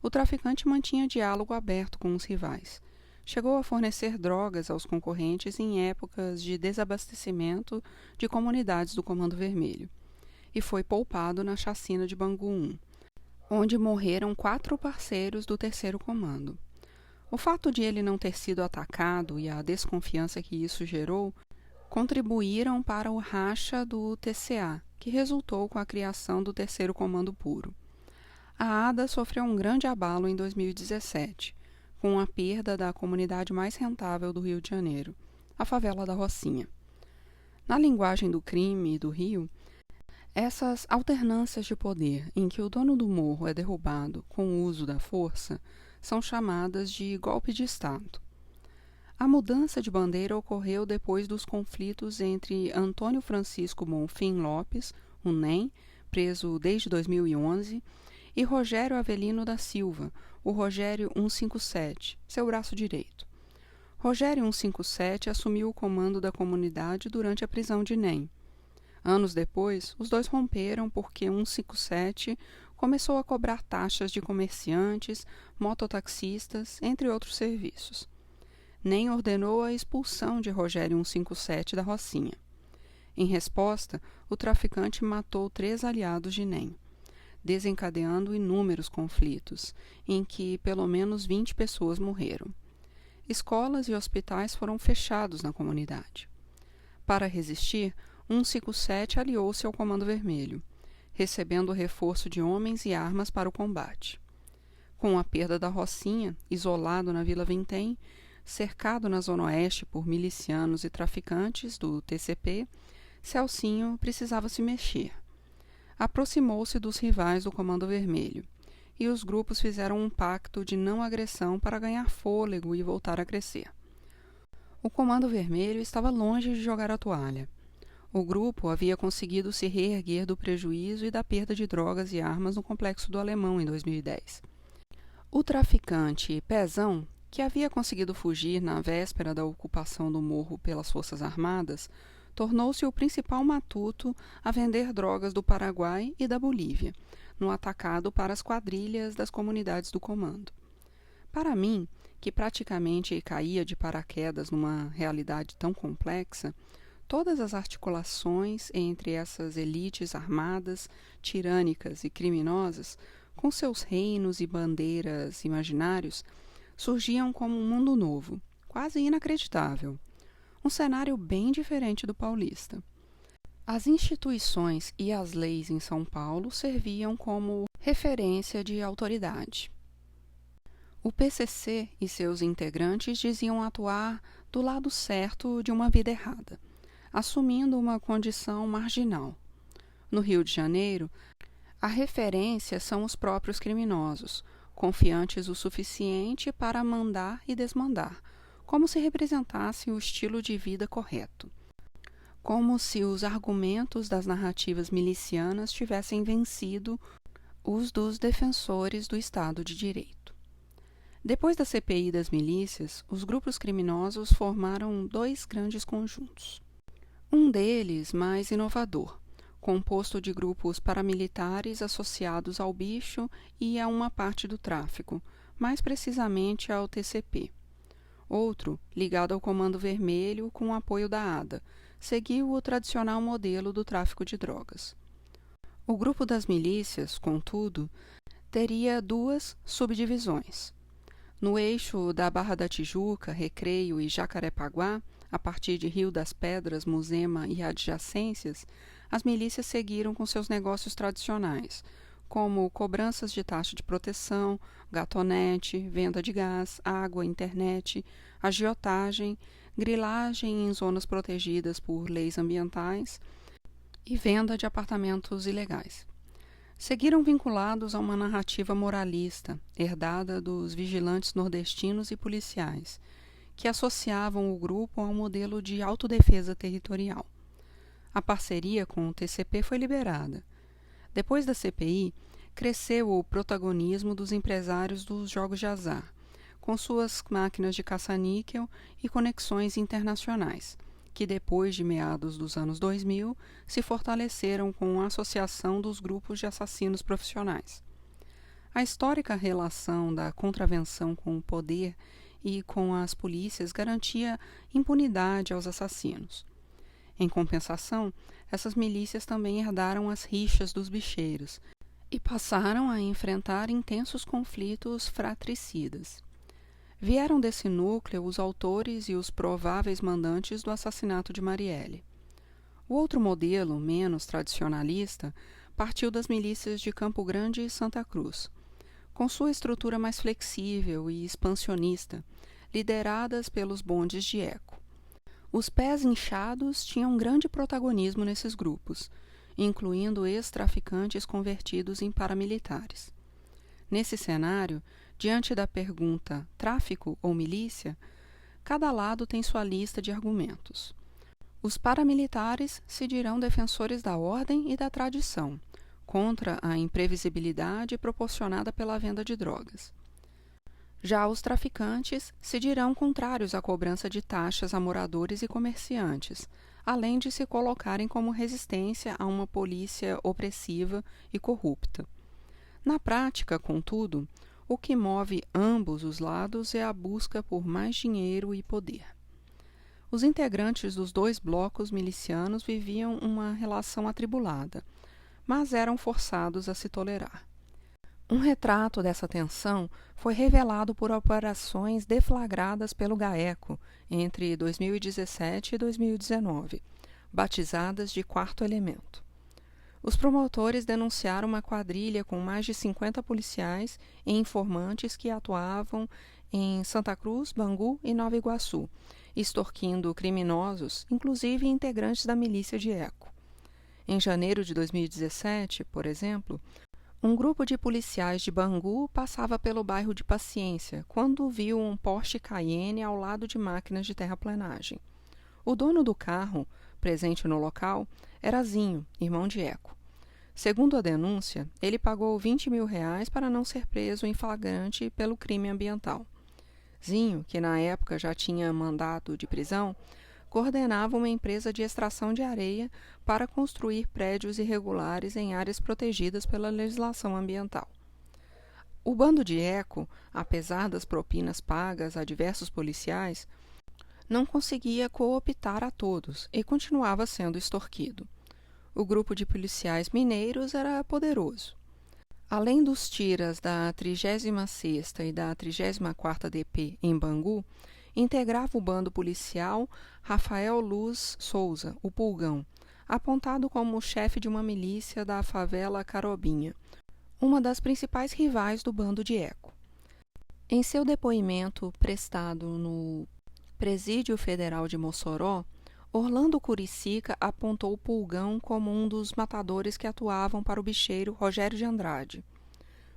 O traficante mantinha diálogo aberto com os rivais. Chegou a fornecer drogas aos concorrentes em épocas de desabastecimento de comunidades do Comando Vermelho, e foi poupado na chacina de Bangu 1, onde morreram 4 parceiros do terceiro comando. O fato de ele não ter sido atacado e a desconfiança que isso gerou contribuíram para o racha do TCA, que resultou com a criação do terceiro comando puro. A ADA sofreu um grande abalo em 2017, com a perda da comunidade mais rentável do Rio de Janeiro, a favela da Rocinha. Na linguagem do crime e do Rio, essas alternâncias de poder em que o dono do morro é derrubado com o uso da força são chamadas de golpe de Estado. A mudança de bandeira ocorreu depois dos conflitos entre Antônio Francisco Bonfim Lopes, o NEM, preso desde 2011, e Rogério Avelino da Silva, o Rogério 157, seu braço direito. Rogério 157 assumiu o comando da comunidade durante a prisão de NEM. Anos depois, os dois romperam porque 157 começou a cobrar taxas de comerciantes, mototaxistas, entre outros serviços. NEM ordenou a expulsão de Rogério 157 da Rocinha. Em resposta, o traficante matou 3 aliados de NEM, desencadeando inúmeros conflitos, em que pelo menos 20 pessoas morreram. Escolas e hospitais foram fechados na comunidade. Para resistir, 157 aliou-se ao Comando Vermelho, recebendo reforço de homens e armas para o combate. Com a perda da Rocinha, isolado na Vila Vintém, cercado na Zona Oeste por milicianos e traficantes do TCP, Celcinho precisava se mexer. Aproximou-se dos rivais do Comando Vermelho, e os grupos fizeram um pacto de não agressão para ganhar fôlego e voltar a crescer. O Comando Vermelho estava longe de jogar a toalha. O grupo havia conseguido se reerguer do prejuízo e da perda de drogas e armas no Complexo do Alemão em 2010. O traficante Pezão, que havia conseguido fugir na véspera da ocupação do morro pelas Forças Armadas, tornou-se o principal matuto a vender drogas do Paraguai e da Bolívia, no atacado para as quadrilhas das comunidades do comando. Para mim, que praticamente caía de paraquedas numa realidade tão complexa, todas as articulações entre essas elites armadas, tirânicas e criminosas, com seus reinos e bandeiras imaginários, surgiam como um mundo novo, quase inacreditável. Um cenário bem diferente do paulista. As instituições e as leis em São Paulo serviam como referência de autoridade. O PCC e seus integrantes diziam atuar do lado certo de uma vida errada, assumindo uma condição marginal. No Rio de Janeiro, a referência são os próprios criminosos, confiantes o suficiente para mandar e desmandar, como se representasse o estilo de vida correto. Como se os argumentos das narrativas milicianas tivessem vencido os dos defensores do Estado de Direito. Depois da CPI das milícias, os grupos criminosos formaram dois grandes conjuntos. Um deles mais inovador, composto de grupos paramilitares associados ao bicho e a uma parte do tráfico, mais precisamente ao TCP. Outro, ligado ao Comando Vermelho com o apoio da ADA, seguiu o tradicional modelo do tráfico de drogas. O grupo das milícias, contudo, teria duas subdivisões. No eixo da Barra da Tijuca, Recreio e Jacarepaguá, a partir de Rio das Pedras, Muzema e adjacências, as milícias seguiram com seus negócios tradicionais, como cobranças de taxa de proteção, gatonete, venda de gás, água, internet, agiotagem, grilagem em zonas protegidas por leis ambientais e venda de apartamentos ilegais. Seguiram vinculados a uma narrativa moralista, herdada dos vigilantes nordestinos e policiais, que associavam o grupo ao modelo de autodefesa territorial. A parceria com o TCP foi liberada. Depois da CPI, cresceu o protagonismo dos empresários dos jogos de azar, com suas máquinas de caça-níquel e conexões internacionais, que depois de meados dos anos 2000 se fortaleceram com a associação dos grupos de assassinos profissionais. A histórica relação da contravenção com o poder e com as polícias garantia impunidade aos assassinos. Em compensação, essas milícias também herdaram as rixas dos bicheiros e passaram a enfrentar intensos conflitos fratricidas. Vieram desse núcleo os autores e os prováveis mandantes do assassinato de Marielle. O outro modelo, menos tradicionalista, partiu das milícias de Campo Grande e Santa Cruz, com sua estrutura mais flexível e expansionista, lideradas pelos bondes de eco. Os pés inchados tinham grande protagonismo nesses grupos, incluindo ex-traficantes convertidos em paramilitares. Nesse cenário, diante da pergunta tráfico ou milícia, cada lado tem sua lista de argumentos. Os paramilitares se dirão defensores da ordem e da tradição, contra a imprevisibilidade proporcionada pela venda de drogas. Já os traficantes se dirão contrários à cobrança de taxas a moradores e comerciantes, além de se colocarem como resistência a uma polícia opressiva e corrupta. Na prática, contudo, o que move ambos os lados é a busca por mais dinheiro e poder. Os integrantes dos dois blocos milicianos viviam uma relação atribulada, mas eram forçados a se tolerar. Um retrato dessa tensão foi revelado por operações deflagradas pelo GAECO entre 2017 e 2019, batizadas de Quarto Elemento. Os promotores denunciaram uma quadrilha com mais de 50 policiais e informantes que atuavam em Santa Cruz, Bangu e Nova Iguaçu, extorquindo criminosos, inclusive integrantes da milícia de Eco. Em janeiro de 2017, por exemplo, um grupo de policiais de Bangu passava pelo bairro de Paciência quando viu um Porsche Cayenne ao lado de máquinas de terraplenagem. O dono do carro, presente no local, era Zinho, irmão de Eco. Segundo a denúncia, ele pagou R$20 mil para não ser preso em flagrante pelo crime ambiental. Zinho, que na época já tinha mandado de prisão, coordenava uma empresa de extração de areia para construir prédios irregulares em áreas protegidas pela legislação ambiental. O bando de Eco, apesar das propinas pagas a diversos policiais, não conseguia cooptar a todos e continuava sendo extorquido. O grupo de policiais mineiros era poderoso. Além dos tiras da 36ª e da 34ª DP em Bangu, integrava o bando policial Rafael Luz Souza, o Pulgão, apontado como chefe de uma milícia da favela Carobinha, uma das principais rivais do bando de Eco. Em seu depoimento prestado no Presídio Federal de Mossoró, Orlando Curicica apontou o Pulgão como um dos matadores que atuavam para o bicheiro Rogério de Andrade.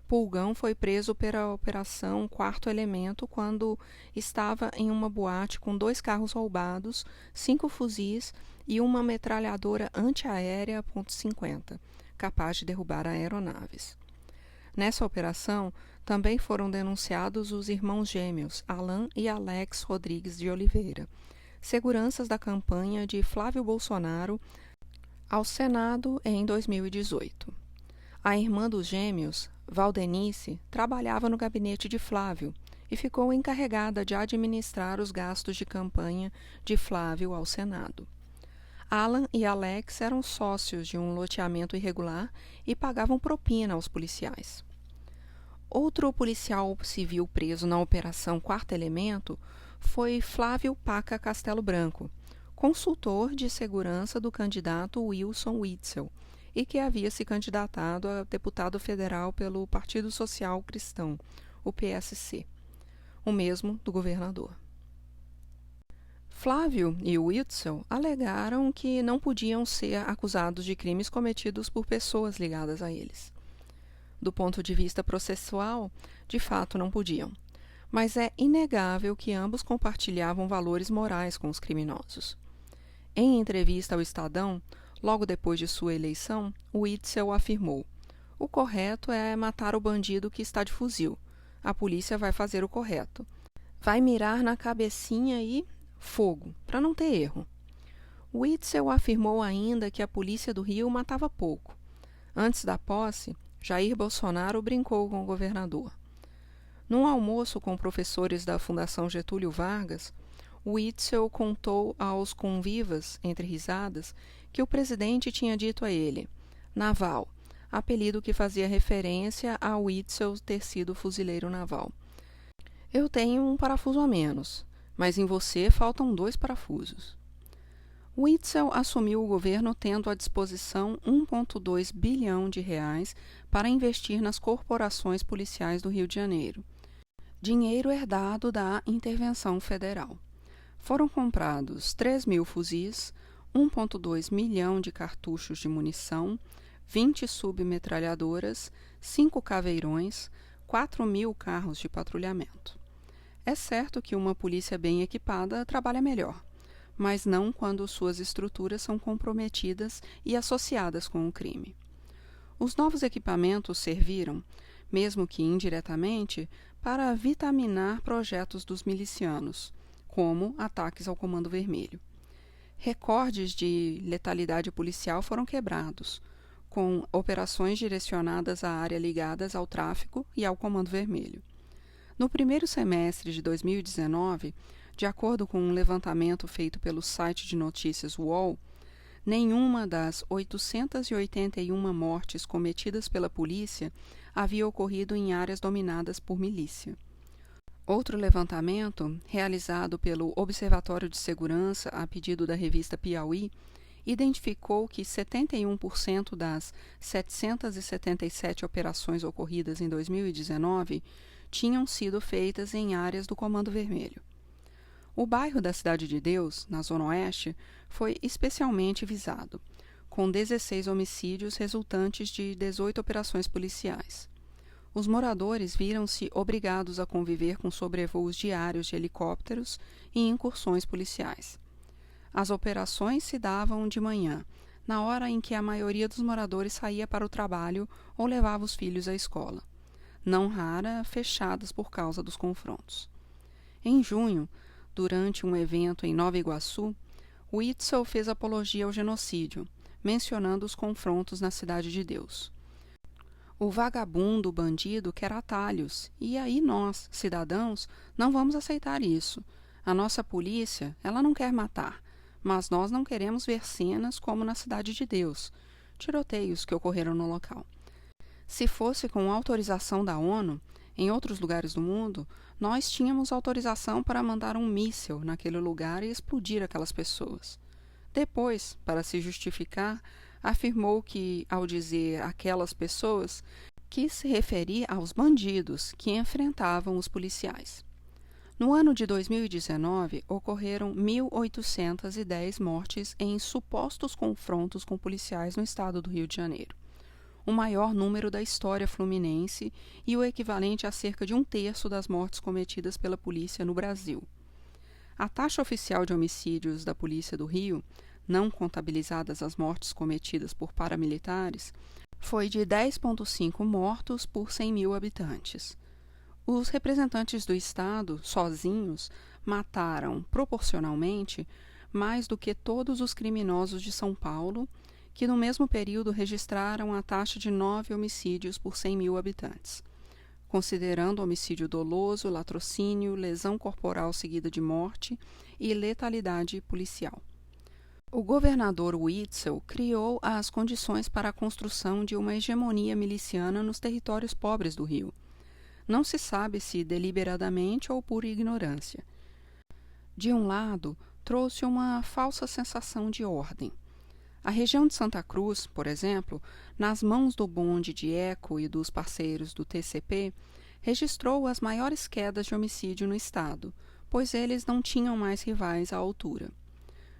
Pulgão foi preso pela Operação Quarto Elemento quando estava em uma boate com 2 carros roubados, 5 fuzis e uma metralhadora antiaérea .50, capaz de derrubar aeronaves. Nessa operação, Também foram denunciados os irmãos gêmeos, Alan e Alex Rodrigues de Oliveira, seguranças da campanha de Flávio Bolsonaro ao Senado em 2018. A irmã dos gêmeos, Valdenice, trabalhava no gabinete de Flávio e ficou encarregada de administrar os gastos de campanha de Flávio ao Senado. Alan e Alex eram sócios de um loteamento irregular e pagavam propina aos policiais. Outro policial civil preso na Operação Quarto Elemento foi Flávio Paca Castelo Branco, consultor de segurança do candidato Wilson Witzel, e que havia se candidatado a deputado federal pelo Partido Social Cristão, o PSC, o mesmo do governador. Flávio e Witzel alegaram que não podiam ser acusados de crimes cometidos por pessoas ligadas a eles. Do ponto de vista processual, de fato não podiam, mas é inegável que ambos compartilhavam valores morais com os criminosos. Em entrevista ao Estadão, logo depois de sua eleição, Witzel afirmou: "O correto é matar o bandido que está de fuzil. A polícia vai fazer o correto. Vai mirar na cabecinha e fogo, para não ter erro." Witzel afirmou ainda que a polícia do Rio matava pouco. Antes da posse, Jair Bolsonaro brincou com o governador. Num almoço com professores da Fundação Getúlio Vargas, Witzel contou aos convivas, entre risadas, que o presidente tinha dito a ele, "Naval", apelido que fazia referência a Witzel ter sido fuzileiro naval. "Eu tenho um parafuso a menos, mas em você faltam 2 parafusos." Witzel assumiu o governo tendo à disposição 1,2 bilhão de reais para investir nas corporações policiais do Rio de Janeiro. Dinheiro herdado da intervenção federal. Foram comprados 3.000 fuzis, 1,2 milhão de cartuchos de munição, 20 submetralhadoras, 5 caveirões, 4.000 carros de patrulhamento. É certo que uma polícia bem equipada trabalha melhor, mas não quando suas estruturas são comprometidas e associadas com o crime. Os novos equipamentos serviram, mesmo que indiretamente, para vitaminar projetos dos milicianos, como ataques ao Comando Vermelho. Recordes de letalidade policial foram quebrados, com operações direcionadas à área ligadas ao tráfico e ao Comando Vermelho. No primeiro semestre de 2019, de acordo com um levantamento feito pelo site de notícias UOL, nenhuma das 881 mortes cometidas pela polícia havia ocorrido em áreas dominadas por milícia. Outro levantamento, realizado pelo Observatório de Segurança a pedido da revista Piauí, identificou que 71% das 777 operações ocorridas em 2019 tinham sido feitas em áreas do Comando Vermelho. O bairro da Cidade de Deus, na Zona Oeste, foi especialmente visado, com 16 homicídios resultantes de 18 operações policiais. Os moradores viram-se obrigados a conviver com sobrevoos diários de helicópteros e incursões policiais. As operações se davam de manhã, na hora em que a maioria dos moradores saía para o trabalho ou levava os filhos à escola, não rara fechadas por causa dos confrontos. Em junho, durante um evento em Nova Iguaçu, Witzel fez apologia ao genocídio, mencionando os confrontos na Cidade de Deus. O vagabundo, o bandido, quer atalhos, e aí nós, cidadãos, não vamos aceitar isso. A nossa polícia, ela não quer matar, mas nós não queremos ver cenas como na Cidade de Deus, tiroteios que ocorreram no local. Se fosse com autorização da ONU, em outros lugares do mundo, nós tínhamos autorização para mandar um míssil naquele lugar e explodir aquelas pessoas. Depois, para se justificar, afirmou que, ao dizer aquelas pessoas, quis se referir aos bandidos que enfrentavam os policiais. No ano de 2019, ocorreram 1.810 mortes em supostos confrontos com policiais no estado do Rio de Janeiro, o maior número da história fluminense e o equivalente a cerca de 1/3 das mortes cometidas pela polícia no Brasil. A taxa oficial de homicídios da Polícia do Rio, não contabilizadas as mortes cometidas por paramilitares, foi de 10,5 mortos por 100.000 habitantes. Os representantes do Estado, sozinhos, mataram, proporcionalmente, mais do que todos os criminosos de São Paulo, que no mesmo período registraram a taxa de 9 homicídios por 100 mil habitantes, considerando homicídio doloso, latrocínio, lesão corporal seguida de morte e letalidade policial. O governador Witzel criou as condições para a construção de uma hegemonia miliciana nos territórios pobres do Rio. Não se sabe se deliberadamente ou por ignorância. De um lado, trouxe uma falsa sensação de ordem. A região de Santa Cruz, por exemplo, nas mãos do bonde de Eco e dos parceiros do TCP, registrou as maiores quedas de homicídio no estado, pois eles não tinham mais rivais à altura.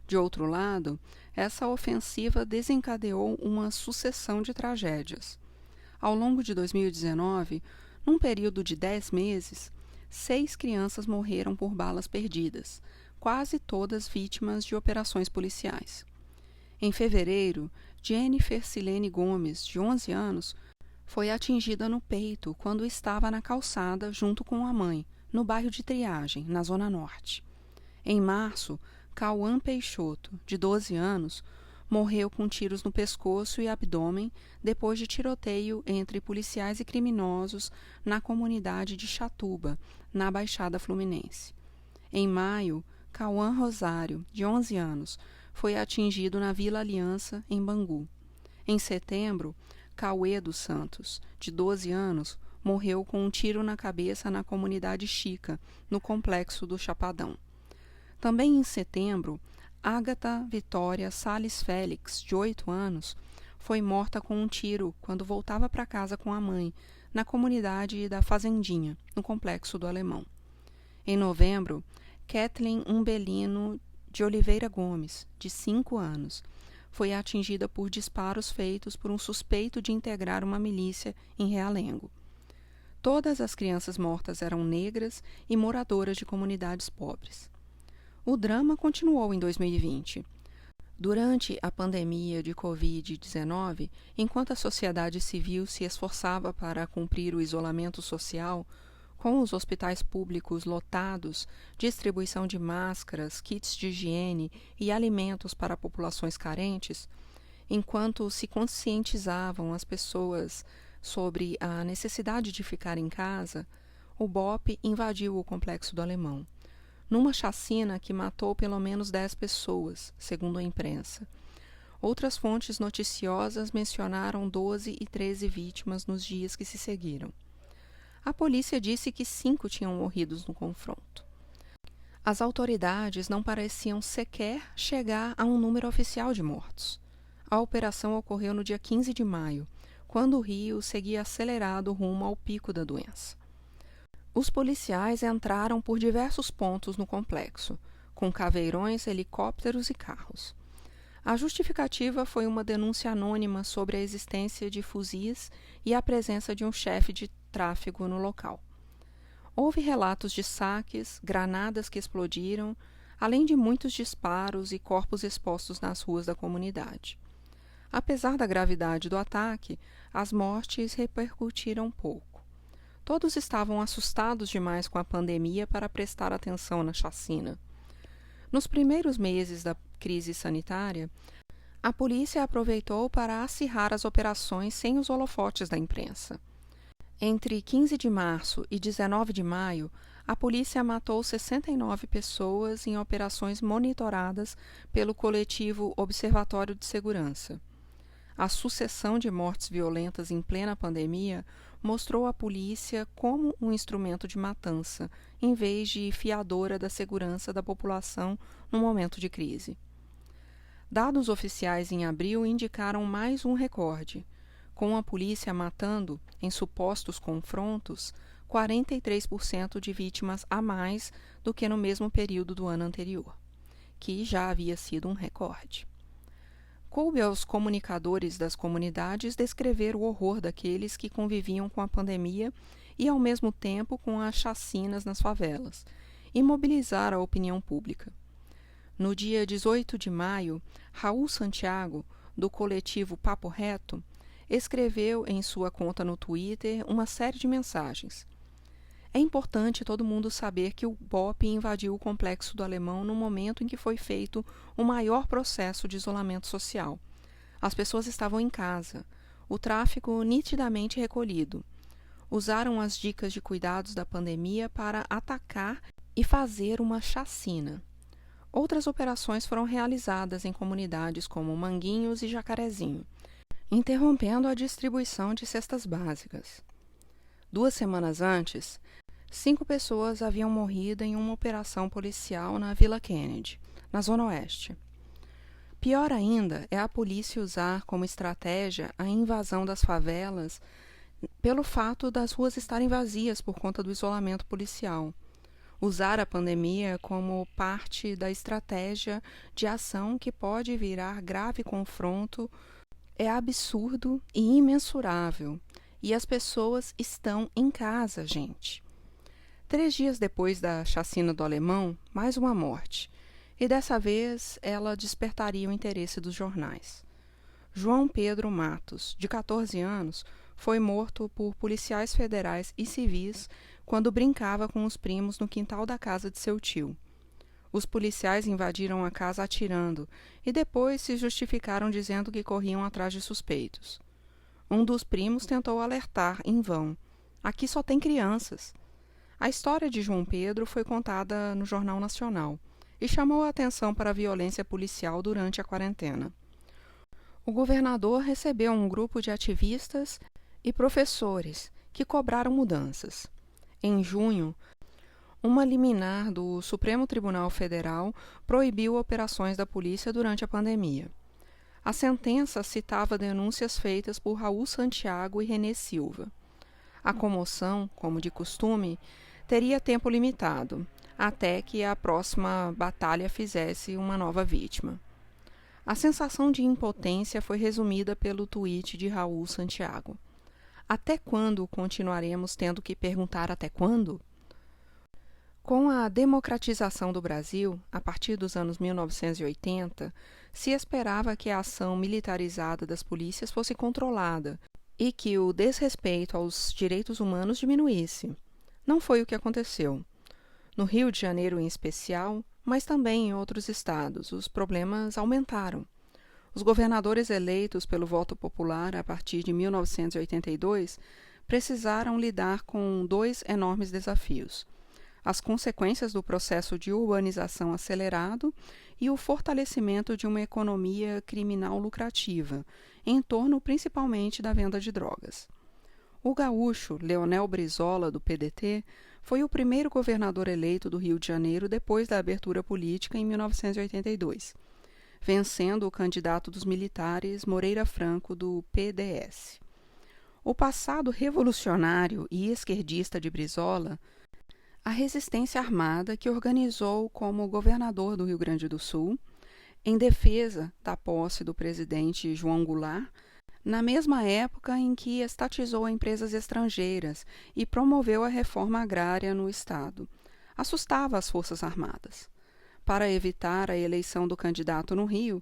De outro lado, essa ofensiva desencadeou uma sucessão de tragédias. Ao longo de 2019, num período de 10 meses, 6 crianças morreram por balas perdidas, quase todas vítimas de operações policiais. Em fevereiro, Jennifer Silene Gomes, de 11 anos, foi atingida no peito quando estava na calçada junto com a mãe, no bairro de Triagem, na Zona Norte. Em março, Cauã Peixoto, de 12 anos, morreu com tiros no pescoço e abdômen depois de tiroteio entre policiais e criminosos na comunidade de Chatuba, na Baixada Fluminense. Em maio, Cauã Rosário, de 11 anos, foi atingido na Vila Aliança, em Bangu. Em setembro, Cauê dos Santos, de 12 anos, morreu com um tiro na cabeça na comunidade Chica, no complexo do Chapadão. Também em setembro, Ágata Vitória Sales Félix, de 8 anos, foi morta com um tiro quando voltava para casa com a mãe, na comunidade da Fazendinha, no complexo do Alemão. Em novembro, Kathleen Umbelino de Oliveira Gomes, de 5 anos, foi atingida por disparos feitos por um suspeito de integrar uma milícia em Realengo. Todas as crianças mortas eram negras e moradoras de comunidades pobres. O drama continuou em 2020. Durante a pandemia de Covid-19, enquanto a sociedade civil se esforçava para cumprir o isolamento social, com os hospitais públicos lotados, distribuição de máscaras, kits de higiene e alimentos para populações carentes, enquanto se conscientizavam as pessoas sobre a necessidade de ficar em casa, o BOPE invadiu o complexo do Alemão, numa chacina que matou pelo menos 10 pessoas, segundo a imprensa. Outras fontes noticiosas mencionaram 12 e 13 vítimas nos dias que se seguiram. A polícia disse que 5 tinham morrido no confronto. As autoridades não pareciam sequer chegar a um número oficial de mortos. A operação ocorreu no dia 15 de maio, quando o Rio seguia acelerado rumo ao pico da doença. Os policiais entraram por diversos pontos no complexo, com caveirões, helicópteros e carros. A justificativa foi uma denúncia anônima sobre a existência de fuzis e a presença de um chefe de tráfego no local. Houve relatos de saques, granadas que explodiram, além de muitos disparos e corpos expostos nas ruas da comunidade. Apesar da gravidade do ataque, as mortes repercutiram pouco. Todos estavam assustados demais com a pandemia para prestar atenção na chacina. Nos primeiros meses da crise sanitária, a polícia aproveitou para acirrar as operações sem os holofotes da imprensa. Entre 15 de março e 19 de maio, a polícia matou 69 pessoas em operações monitoradas pelo coletivo Observatório de Segurança. A sucessão de mortes violentas em plena pandemia mostrou a polícia como um instrumento de matança, em vez de fiadora da segurança da população no momento de crise. Dados oficiais em abril indicaram mais um recorde, com a polícia matando, em supostos confrontos, 43% de vítimas a mais do que no mesmo período do ano anterior, que já havia sido um recorde. Coube aos comunicadores das comunidades descrever o horror daqueles que conviviam com a pandemia e, ao mesmo tempo, com as chacinas nas favelas, e mobilizar a opinião pública. No dia 18 de maio, Raul Santiago, do coletivo Papo Reto, escreveu em sua conta no Twitter uma série de mensagens. É importante todo mundo saber que o BOPE invadiu o Complexo do Alemão no momento em que foi feito o maior processo de isolamento social. As pessoas estavam em casa, o tráfego nitidamente recolhido. Usaram as dicas de cuidados da pandemia para atacar e fazer uma chacina. Outras operações foram realizadas em comunidades como Manguinhos e Jacarezinho, interrompendo a distribuição de cestas básicas. 2 semanas antes, 5 pessoas haviam morrido em uma operação policial na Vila Kennedy, na Zona Oeste. Pior ainda é a polícia usar como estratégia a invasão das favelas pelo fato das ruas estarem vazias por conta do isolamento policial. Usar a pandemia como parte da estratégia de ação que pode virar grave confronto é absurdo e imensurável. E as pessoas estão em casa, gente. 3 dias depois da chacina do Alemão, mais uma morte. E dessa vez ela despertaria o interesse dos jornais. João Pedro Matos, de 14 anos, foi morto por policiais federais e civis quando brincava com os primos no quintal da casa de seu tio. Os policiais invadiram a casa atirando e depois se justificaram dizendo que corriam atrás de suspeitos. Um dos primos tentou alertar, em vão. Aqui só tem crianças. A história de João Pedro foi contada no Jornal Nacional e chamou a atenção para a violência policial durante a quarentena. O governador recebeu um grupo de ativistas e professores que cobraram mudanças. Em junho, uma liminar do Supremo Tribunal Federal proibiu operações da polícia durante a pandemia. A sentença citava denúncias feitas por Raul Santiago e Renê Silva. A comoção, como de costume, teria tempo limitado, até que a próxima batalha fizesse uma nova vítima. A sensação de impotência foi resumida pelo tweet de Raul Santiago. Até quando continuaremos tendo que perguntar até quando? Com a democratização do Brasil, a partir dos anos 1980, se esperava que a ação militarizada das polícias fosse controlada e que o desrespeito aos direitos humanos diminuísse. Não foi o que aconteceu. No Rio de Janeiro em especial, mas também em outros estados, os problemas aumentaram. Os governadores eleitos pelo voto popular a partir de 1982 precisaram lidar com 2 enormes desafios: as consequências do processo de urbanização acelerado e o fortalecimento de uma economia criminal lucrativa, em torno principalmente da venda de drogas. O gaúcho Leonel Brizola, do PDT, foi o primeiro governador eleito do Rio de Janeiro depois da abertura política em 1982, vencendo o candidato dos militares Moreira Franco, do PDS. O passado revolucionário e esquerdista de Brizola, a resistência armada que organizou como governador do Rio Grande do Sul, em defesa da posse do presidente João Goulart, na mesma época em que estatizou empresas estrangeiras e promoveu a reforma agrária no estado, assustava as Forças Armadas. Para evitar a eleição do candidato no Rio,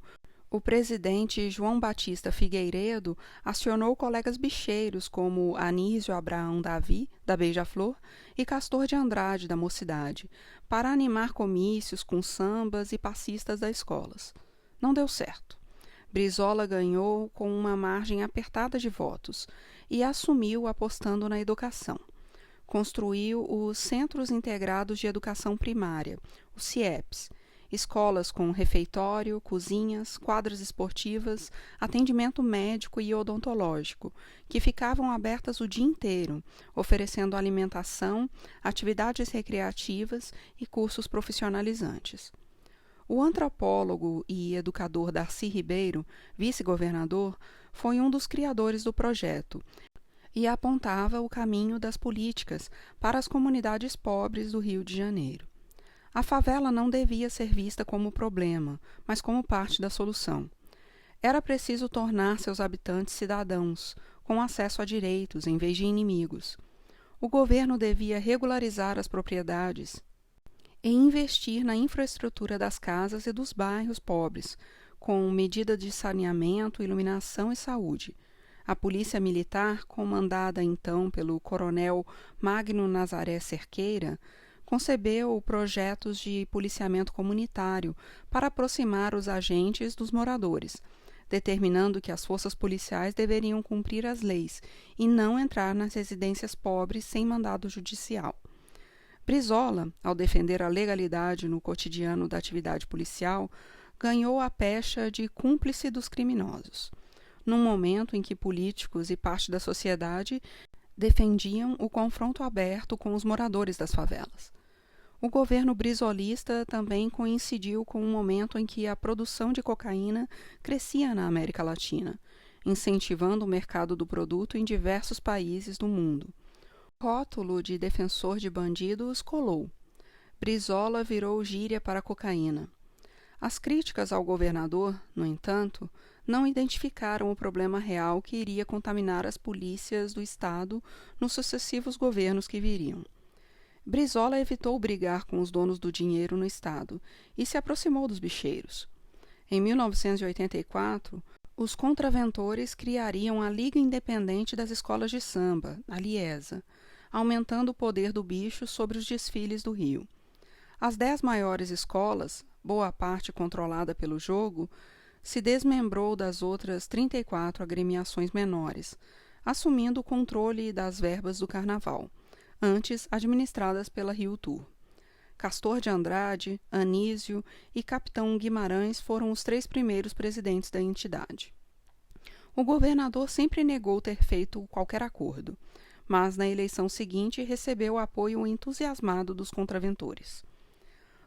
o presidente João Batista Figueiredo acionou colegas bicheiros como Anísio Abraão Davi, da Beija-Flor, e Castor de Andrade, da Mocidade, para animar comícios com sambas e passistas das escolas. Não deu certo. Brizola ganhou com uma margem apertada de votos e assumiu apostando na educação. Construiu os Centros Integrados de Educação Primária, os CIEPs, escolas com refeitório, cozinhas, quadras esportivas, atendimento médico e odontológico, que ficavam abertas o dia inteiro, oferecendo alimentação, atividades recreativas e cursos profissionalizantes. O antropólogo e educador Darcy Ribeiro, vice-governador, foi um dos criadores do projeto e apontava o caminho das políticas para as comunidades pobres do Rio de Janeiro. A favela não devia ser vista como problema, mas como parte da solução. Era preciso tornar seus habitantes cidadãos, com acesso a direitos em vez de inimigos. O governo devia regularizar as propriedades e investir na infraestrutura das casas e dos bairros pobres, com medidas de saneamento, iluminação e saúde. A polícia militar, comandada então pelo coronel Magno Nazaré Cerqueira, concebeu projetos de policiamento comunitário para aproximar os agentes dos moradores, determinando que as forças policiais deveriam cumprir as leis e não entrar nas residências pobres sem mandado judicial. Brizola, ao defender a legalidade no cotidiano da atividade policial, ganhou a pecha de cúmplice dos criminosos, num momento em que políticos e parte da sociedade defendiam o confronto aberto com os moradores das favelas. O governo brizolista também coincidiu com um momento em que a produção de cocaína crescia na América Latina, incentivando o mercado do produto em diversos países do mundo. O rótulo de defensor de bandidos colou. Brizola virou gíria para a cocaína. As críticas ao governador, no entanto, não identificaram o problema real que iria contaminar as polícias do Estado nos sucessivos governos que viriam. Brizola evitou brigar com os donos do dinheiro no Estado e se aproximou dos bicheiros. Em 1984, os contraventores criariam a Liga Independente das Escolas de Samba, a Liesa, aumentando o poder do bicho sobre os desfiles do Rio. As 10 maiores escolas, boa parte controlada pelo jogo, se desmembrou das outras 34 agremiações menores, assumindo o controle das verbas do carnaval, antes administradas pela Rio Tour. Castor de Andrade, Anísio e Capitão Guimarães foram os 3 primeiros presidentes da entidade. O governador sempre negou ter feito qualquer acordo, mas na eleição seguinte recebeu o apoio entusiasmado dos contraventores.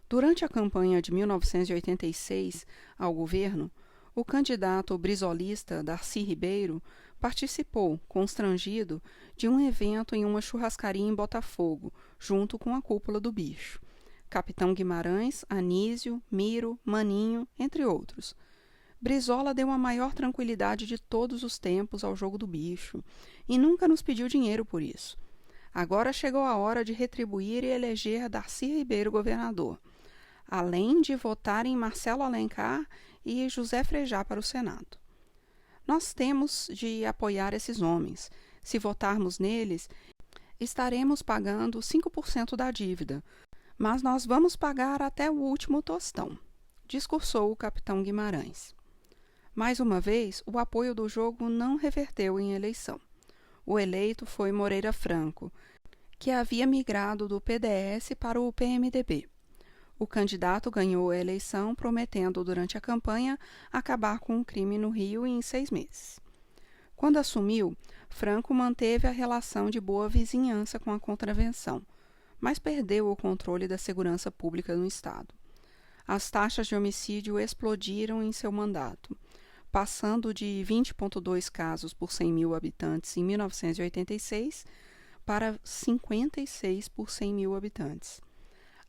Durante a campanha de 1986 ao governo, o candidato brizolista Darcy Ribeiro participou, constrangido, de um evento em uma churrascaria em Botafogo, junto com a cúpula do bicho. Capitão Guimarães, Anísio, Miro, Maninho, entre outros. Brizola deu a maior tranquilidade de todos os tempos ao jogo do bicho e nunca nos pediu dinheiro por isso. Agora chegou a hora de retribuir e eleger Darcy Ribeiro governador, além de votar em Marcelo Alencar e José Frejá para o Senado. Nós temos de apoiar esses homens. Se votarmos neles, estaremos pagando 5% da dívida, mas nós vamos pagar até o último tostão, discursou o capitão Guimarães. Mais uma vez, o apoio do jogo não reverteu em eleição. O eleito foi Moreira Franco, que havia migrado do PDS para o PMDB. O candidato ganhou a eleição prometendo, durante a campanha, acabar com o crime no Rio em 6 meses. Quando assumiu, Franco manteve a relação de boa vizinhança com a contravenção, mas perdeu o controle da segurança pública no Estado. As taxas de homicídio explodiram em seu mandato, passando de 20,2 casos por 100 mil habitantes em 1986 para 56 por 100 mil habitantes.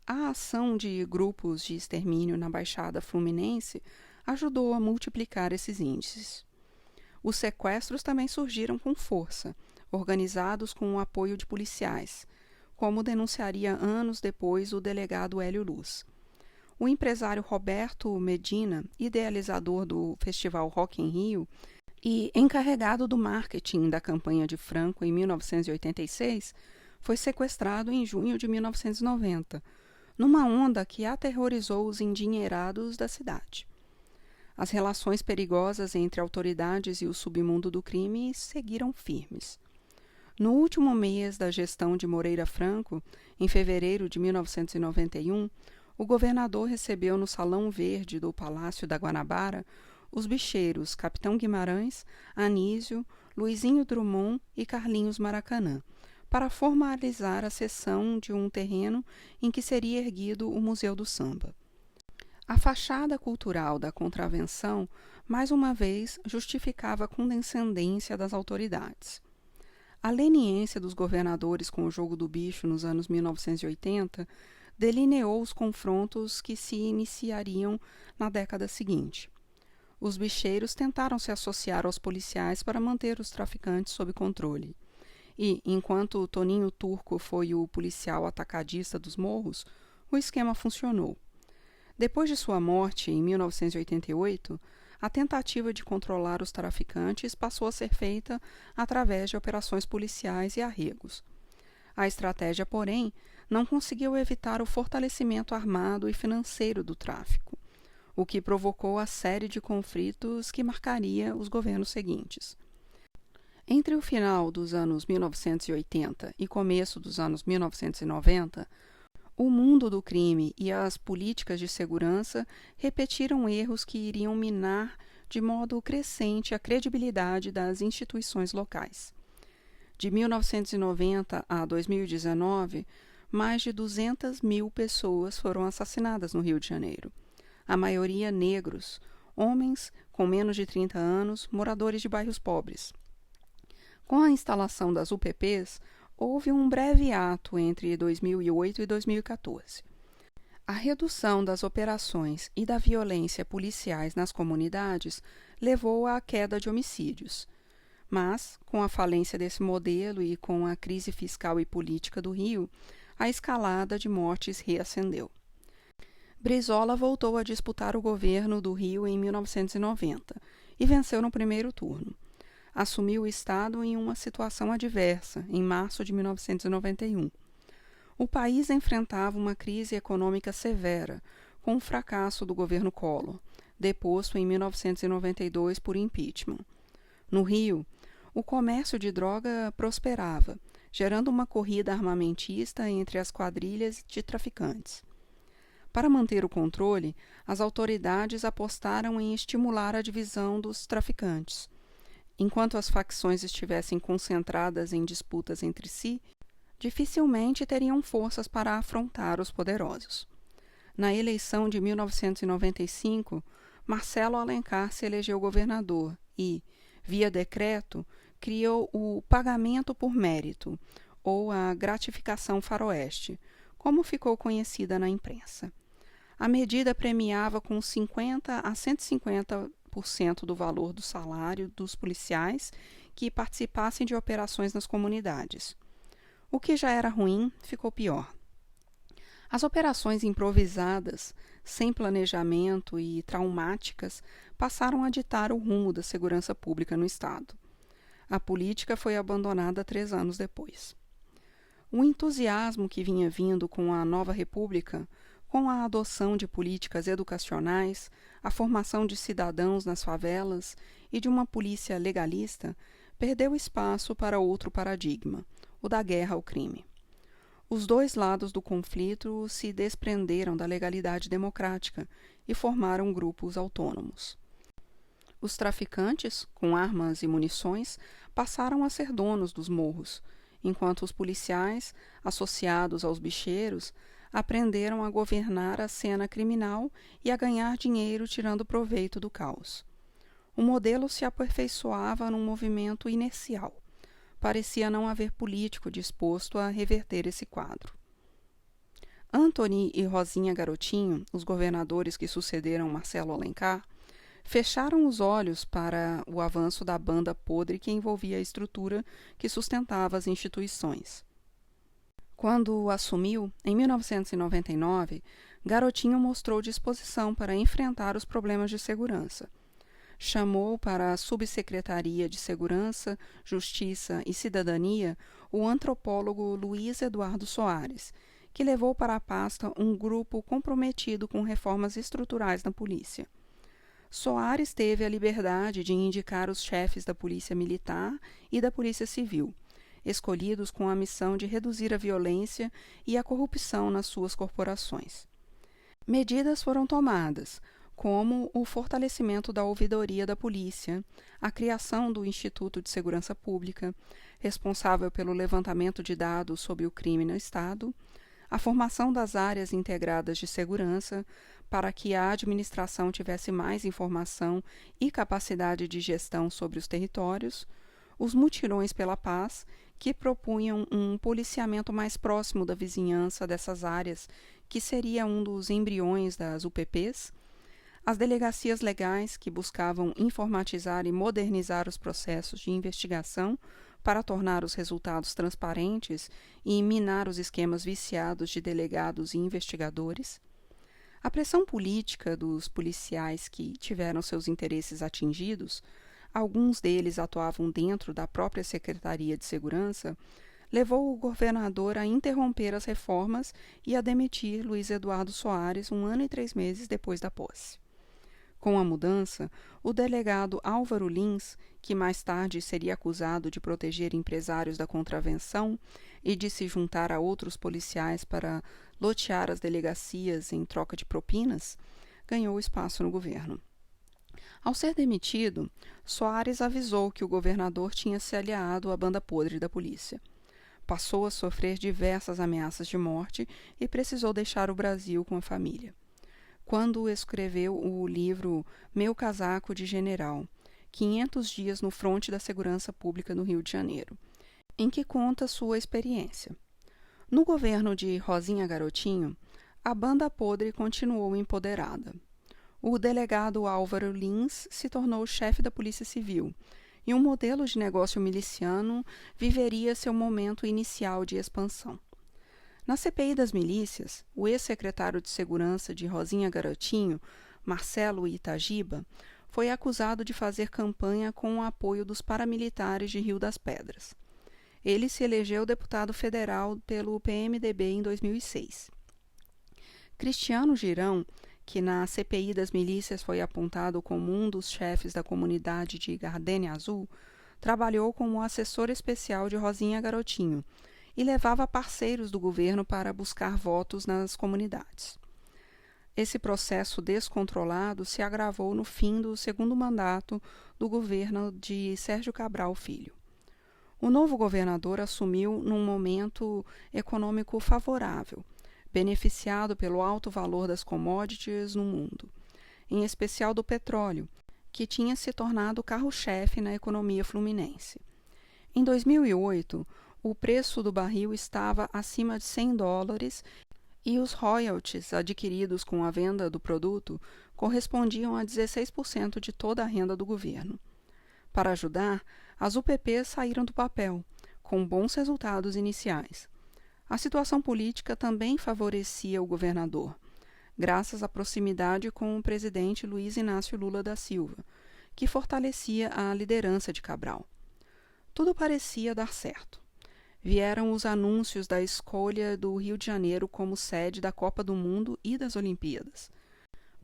A ação de grupos de extermínio na Baixada Fluminense ajudou a multiplicar esses índices. Os sequestros também surgiram com força, organizados com o apoio de policiais, como denunciaria anos depois o delegado Hélio Luz. O empresário Roberto Medina, idealizador do Festival Rock in Rio e encarregado do marketing da campanha de Franco em 1986, foi sequestrado em junho de 1990, numa onda que aterrorizou os endinheirados da cidade. As relações perigosas entre autoridades e o submundo do crime seguiram firmes. No último mês da gestão de Moreira Franco, em fevereiro de 1991, o governador recebeu no Salão Verde do Palácio da Guanabara os bicheiros Capitão Guimarães, Anísio, Luizinho Drummond e Carlinhos Maracanã, para formalizar a cessão de um terreno em que seria erguido o Museu do Samba. A fachada cultural da contravenção, mais uma vez, justificava a condescendência das autoridades. A leniência dos governadores com o jogo do bicho nos anos 1980 delineou os confrontos que se iniciariam na década seguinte. Os bicheiros tentaram se associar aos policiais para manter os traficantes sob controle. E, enquanto Toninho Turco foi o policial atacadista dos morros, o esquema funcionou. Depois de sua morte, em 1988, a tentativa de controlar os traficantes passou a ser feita através de operações policiais e arregos. A estratégia, porém, não conseguiu evitar o fortalecimento armado e financeiro do tráfico, o que provocou a série de conflitos que marcaria os governos seguintes. Entre o final dos anos 1980 e começo dos anos 1990, o mundo do crime e as políticas de segurança repetiram erros que iriam minar de modo crescente a credibilidade das instituições locais. De 1990 a 2019, mais de 200 mil pessoas foram assassinadas no Rio de Janeiro. A maioria negros, homens com menos de 30 anos, moradores de bairros pobres. Com a instalação das UPPs, houve um breve ato entre 2008 e 2014. A redução das operações e da violência policiais nas comunidades levou à queda de homicídios. Mas, com a falência desse modelo e com a crise fiscal e política do Rio, a escalada de mortes reacendeu. Brizola voltou a disputar o governo do Rio em 1990 e venceu no primeiro turno. Assumiu o Estado em uma situação adversa, em março de 1991. O país enfrentava uma crise econômica severa, com o fracasso do governo Collor, deposto em 1992 por impeachment. No Rio, o comércio de droga prosperava, gerando uma corrida armamentista entre as quadrilhas de traficantes. Para manter o controle, as autoridades apostaram em estimular a divisão dos traficantes. Enquanto as facções estivessem concentradas em disputas entre si, dificilmente teriam forças para afrontar os poderosos. Na eleição de 1995, Marcelo Alencar se elegeu governador e, via decreto, criou o pagamento por mérito, ou a gratificação faroeste, como ficou conhecida na imprensa. A medida premiava com 50% a 150% do valor do salário dos policiais que participassem de operações nas comunidades. O que já era ruim ficou pior. As operações improvisadas, sem planejamento e traumáticas, passaram a ditar o rumo da segurança pública no Estado. A política foi abandonada 3 anos depois. O entusiasmo que vinha vindo com a nova república, com a adoção de políticas educacionais, a formação de cidadãos nas favelas e de uma polícia legalista, perdeu espaço para outro paradigma, o da guerra ao crime. Os dois lados do conflito se desprenderam da legalidade democrática e formaram grupos autônomos. Os traficantes, com armas e munições, passaram a ser donos dos morros, enquanto os policiais, associados aos bicheiros, aprenderam a governar a cena criminal e a ganhar dinheiro tirando proveito do caos. O modelo se aperfeiçoava num movimento inercial. Parecia não haver político disposto a reverter esse quadro. Antony e Rosinha Garotinho, os governadores que sucederam Marcelo Alencar, fecharam os olhos para o avanço da banda podre que envolvia a estrutura que sustentava as instituições. Quando assumiu, em 1999, Garotinho mostrou disposição para enfrentar os problemas de segurança. Chamou para a Subsecretaria de Segurança, Justiça e Cidadania o antropólogo Luiz Eduardo Soares, que levou para a pasta um grupo comprometido com reformas estruturais na polícia. Soares teve a liberdade de indicar os chefes da Polícia Militar e da Polícia Civil, escolhidos com a missão de reduzir a violência e a corrupção nas suas corporações. Medidas foram tomadas, como o fortalecimento da ouvidoria da polícia, a criação do Instituto de Segurança Pública, responsável pelo levantamento de dados sobre o crime no Estado, a formação das áreas integradas de segurança, para que a administração tivesse mais informação e capacidade de gestão sobre os territórios, os mutirões pela paz, que propunham um policiamento mais próximo da vizinhança dessas áreas, que seria um dos embriões das UPPs, as delegacias legais, que buscavam informatizar e modernizar os processos de investigação para tornar os resultados transparentes e minar os esquemas viciados de delegados e investigadores, A pressão política dos policiais que tiveram seus interesses atingidos, alguns deles atuavam dentro da própria Secretaria de Segurança, levou o governador a interromper as reformas e a demitir Luiz Eduardo Soares 1 ano e 3 meses depois da posse. Com a mudança, o delegado Álvaro Lins, que mais tarde seria acusado de proteger empresários da contravenção e de se juntar a outros policiais para lotear as delegacias em troca de propinas, ganhou espaço no governo. Ao ser demitido, Soares avisou que o governador tinha se aliado à banda podre da polícia. Passou a sofrer diversas ameaças de morte e precisou deixar o Brasil com a família. Quando escreveu o livro Meu Casaco de General, 500 dias no fronte da segurança pública no Rio de Janeiro, em que conta sua experiência. No governo de Rosinha Garotinho, a banda podre continuou empoderada. O delegado Álvaro Lins se tornou chefe da Polícia Civil, e um modelo de negócio miliciano viveria seu momento inicial de expansão. Na CPI das milícias, o ex-secretário de Segurança de Rosinha Garotinho, Marcelo Itagiba, foi acusado de fazer campanha com o apoio dos paramilitares de Rio das Pedras. Ele se elegeu deputado federal pelo PMDB em 2006. Cristiano Girão, que na CPI das milícias foi apontado como um dos chefes da comunidade de Gardênia Azul, trabalhou como assessor especial de Rosinha Garotinho e levava parceiros do governo para buscar votos nas comunidades. Esse processo descontrolado se agravou no fim do segundo mandato do governo de Sérgio Cabral Filho. O novo governador assumiu num momento econômico favorável, beneficiado pelo alto valor das commodities no mundo, em especial do petróleo, que tinha se tornado carro-chefe na economia fluminense. Em 2008, o preço do barril estava acima de $100 e os royalties adquiridos com a venda do produto correspondiam a 16% de toda a renda do governo. Para ajudar, as UPPs saíram do papel, com bons resultados iniciais. A situação política também favorecia o governador, graças à proximidade com o presidente Luiz Inácio Lula da Silva, que fortalecia a liderança de Cabral. Tudo parecia dar certo. Vieram os anúncios da escolha do Rio de Janeiro como sede da Copa do Mundo e das Olimpíadas.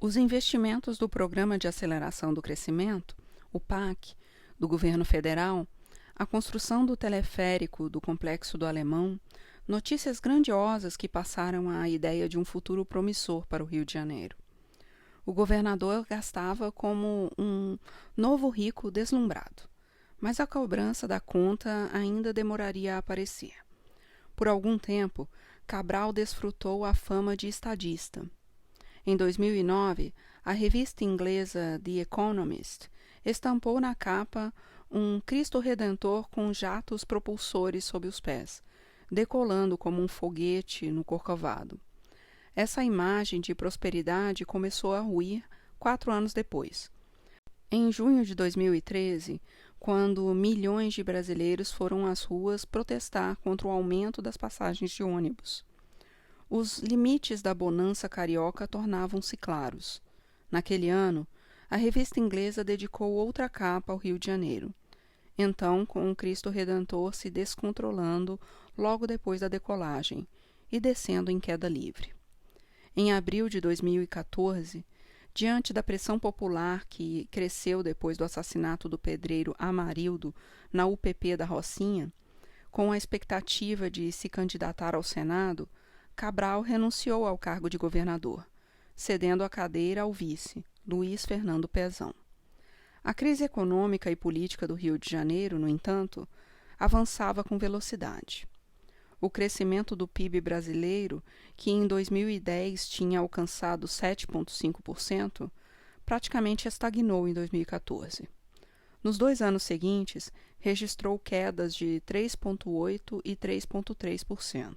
Os investimentos do Programa de Aceleração do Crescimento, o PAC, do governo federal, a construção do teleférico do Complexo do Alemão, notícias grandiosas que passaram a ideia de um futuro promissor para o Rio de Janeiro. O governador gastava como um novo rico deslumbrado, mas a cobrança da conta ainda demoraria a aparecer. Por algum tempo, Cabral desfrutou a fama de estadista. Em 2009, a revista inglesa The Economist estampou na capa um Cristo Redentor com jatos propulsores sob os pés, decolando como um foguete no Corcovado. Essa imagem de prosperidade começou a ruir 4 anos depois. Em junho de 2013, quando milhões de brasileiros foram às ruas protestar contra o aumento das passagens de ônibus. Os limites da bonança carioca tornavam-se claros. Naquele ano, a revista inglesa dedicou outra capa ao Rio de Janeiro. Então, com o Cristo Redentor se descontrolando logo depois da decolagem e descendo em queda livre. Em abril de 2014, diante da pressão popular que cresceu depois do assassinato do pedreiro Amarildo na UPP da Rocinha, com a expectativa de se candidatar ao Senado, Cabral renunciou ao cargo de governador, cedendo a cadeira ao vice, Luiz Fernando Pezão. A crise econômica e política do Rio de Janeiro, no entanto, avançava com velocidade. O crescimento do PIB brasileiro, que em 2010 tinha alcançado 7,5%, praticamente estagnou em 2014. Nos 2 anos seguintes, registrou quedas de 3,8% e 3,3%.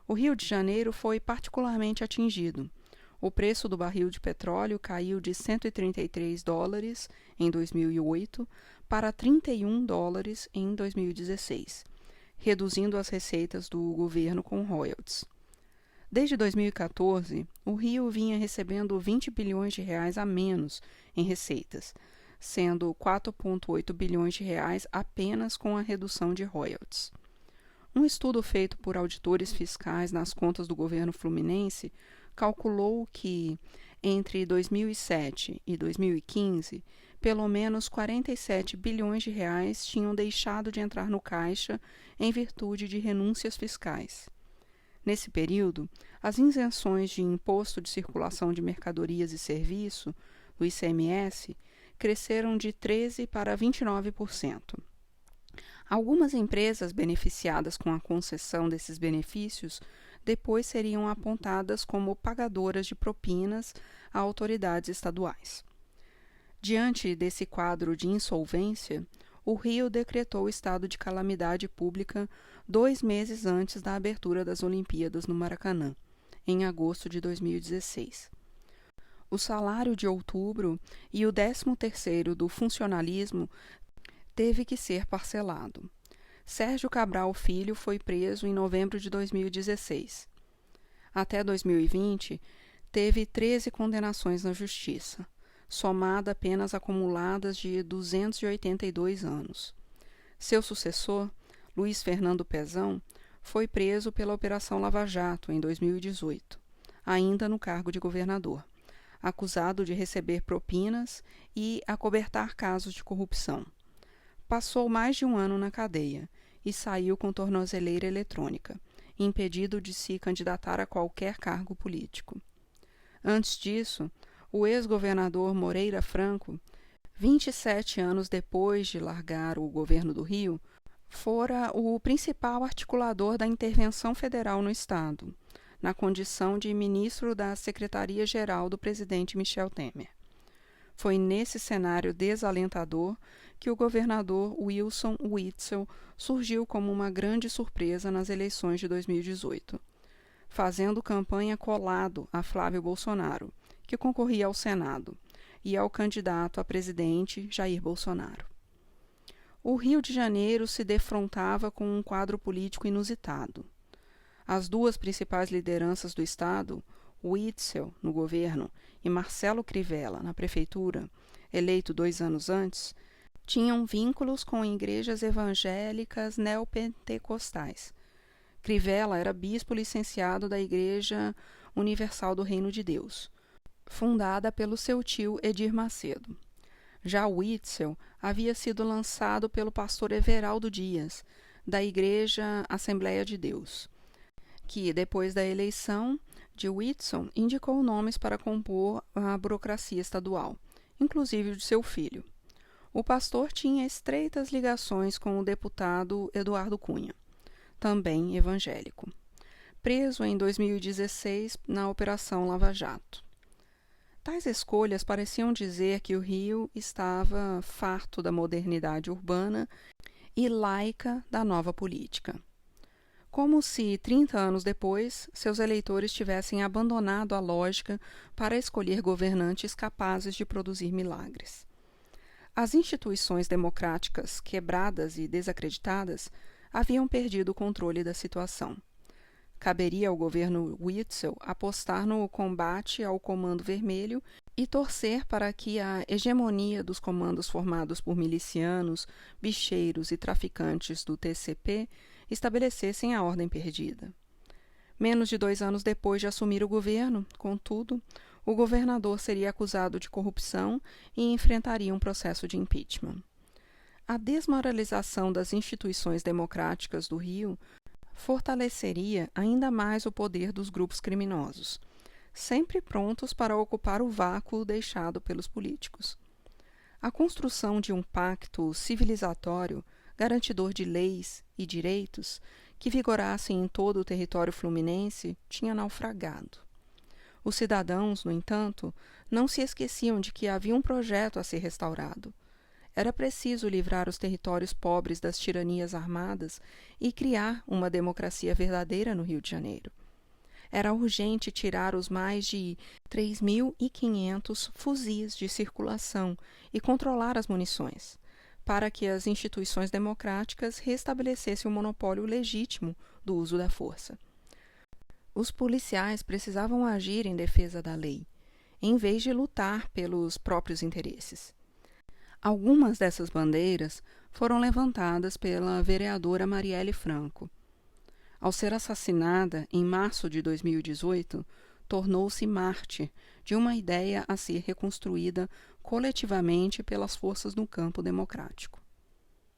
O Rio de Janeiro foi particularmente atingido. O preço do barril de petróleo caiu de $133 em 2008 para $31 em 2016, reduzindo as receitas do governo com royalties. Desde 2014, o Rio vinha recebendo 20 bilhões de reais a menos em receitas, sendo 4,8 bilhões de reais apenas com a redução de royalties. Um estudo feito por auditores fiscais nas contas do governo fluminense calculou que, entre 2007 e 2015, pelo menos 47 bilhões de reais tinham deixado de entrar no caixa em virtude de renúncias fiscais. Nesse período, as isenções de Imposto de Circulação de Mercadorias e Serviço, do ICMS, cresceram de 13% para 29%. Algumas empresas beneficiadas com a concessão desses benefícios depois seriam apontadas como pagadoras de propinas a autoridades estaduais. Diante desse quadro de insolvência, o Rio decretou estado de calamidade pública 2 meses antes da abertura das Olimpíadas no Maracanã, em agosto de 2016. O salário de outubro e o 13º do funcionalismo teve que ser parcelado. Sérgio Cabral Filho foi preso em novembro de 2016. Até 2020, teve 13 condenações na Justiça, somada a penas acumuladas de 282 anos. Seu sucessor, Luiz Fernando Pezão, foi preso pela Operação Lava Jato em 2018, ainda no cargo de governador, acusado de receber propinas e acobertar casos de corrupção. Passou mais de um ano na cadeia e saiu com tornozeleira eletrônica, impedido de se candidatar a qualquer cargo político. Antes disso, o ex-governador Moreira Franco, 27 anos depois de largar o governo do Rio, fora o principal articulador da intervenção federal no Estado, na condição de ministro da Secretaria-Geral do presidente Michel Temer. Foi nesse cenário desalentador que o governador Wilson Witzel surgiu como uma grande surpresa nas eleições de 2018, fazendo campanha colado a Flávio Bolsonaro, que concorria ao Senado, e ao candidato a presidente Jair Bolsonaro. O Rio de Janeiro se defrontava com um quadro político inusitado. As duas principais lideranças do Estado, Witzel, no governo, e Marcelo Crivella, na prefeitura, eleito 2 anos antes, tinham vínculos com igrejas evangélicas neopentecostais. Crivella era bispo licenciado da Igreja Universal do Reino de Deus, fundada pelo seu tio Edir Macedo. Já Witzel havia sido lançado pelo pastor Everaldo Dias, da Igreja Assembleia de Deus, que, depois da eleição de Witzel, indicou nomes para compor a burocracia estadual, inclusive o de seu filho. O pastor tinha estreitas ligações com o deputado Eduardo Cunha, também evangélico, preso em 2016 na Operação Lava Jato. Tais escolhas pareciam dizer que o Rio estava farto da modernidade urbana e laica da nova política. Como se, 30 anos depois, seus eleitores tivessem abandonado a lógica para escolher governantes capazes de produzir milagres. As instituições democráticas, quebradas e desacreditadas, haviam perdido o controle da situação. Caberia ao governo Witzel apostar no combate ao Comando Vermelho e torcer para que a hegemonia dos comandos formados por milicianos, bicheiros e traficantes do TCP estabelecessem a ordem perdida. Menos de 2 anos depois de assumir o governo, contudo, o governador seria acusado de corrupção e enfrentaria um processo de impeachment. A desmoralização das instituições democráticas do Rio fortaleceria ainda mais o poder dos grupos criminosos, sempre prontos para ocupar o vácuo deixado pelos políticos. A construção de um pacto civilizatório, garantidor de leis e direitos, que vigorassem em todo o território fluminense, tinha naufragado. Os cidadãos, no entanto, não se esqueciam de que havia um projeto a ser restaurado. Era preciso livrar os territórios pobres das tiranias armadas e criar uma democracia verdadeira no Rio de Janeiro. Era urgente tirar os mais de 3.500 fuzis de circulação e controlar as munições, para que as instituições democráticas restabelecessem o monopólio legítimo do uso da força. Os policiais precisavam agir em defesa da lei, em vez de lutar pelos próprios interesses. Algumas dessas bandeiras foram levantadas pela vereadora Marielle Franco. Ao ser assassinada em março de 2018, tornou-se mártir de uma ideia a ser reconstruída coletivamente pelas forças no campo democrático.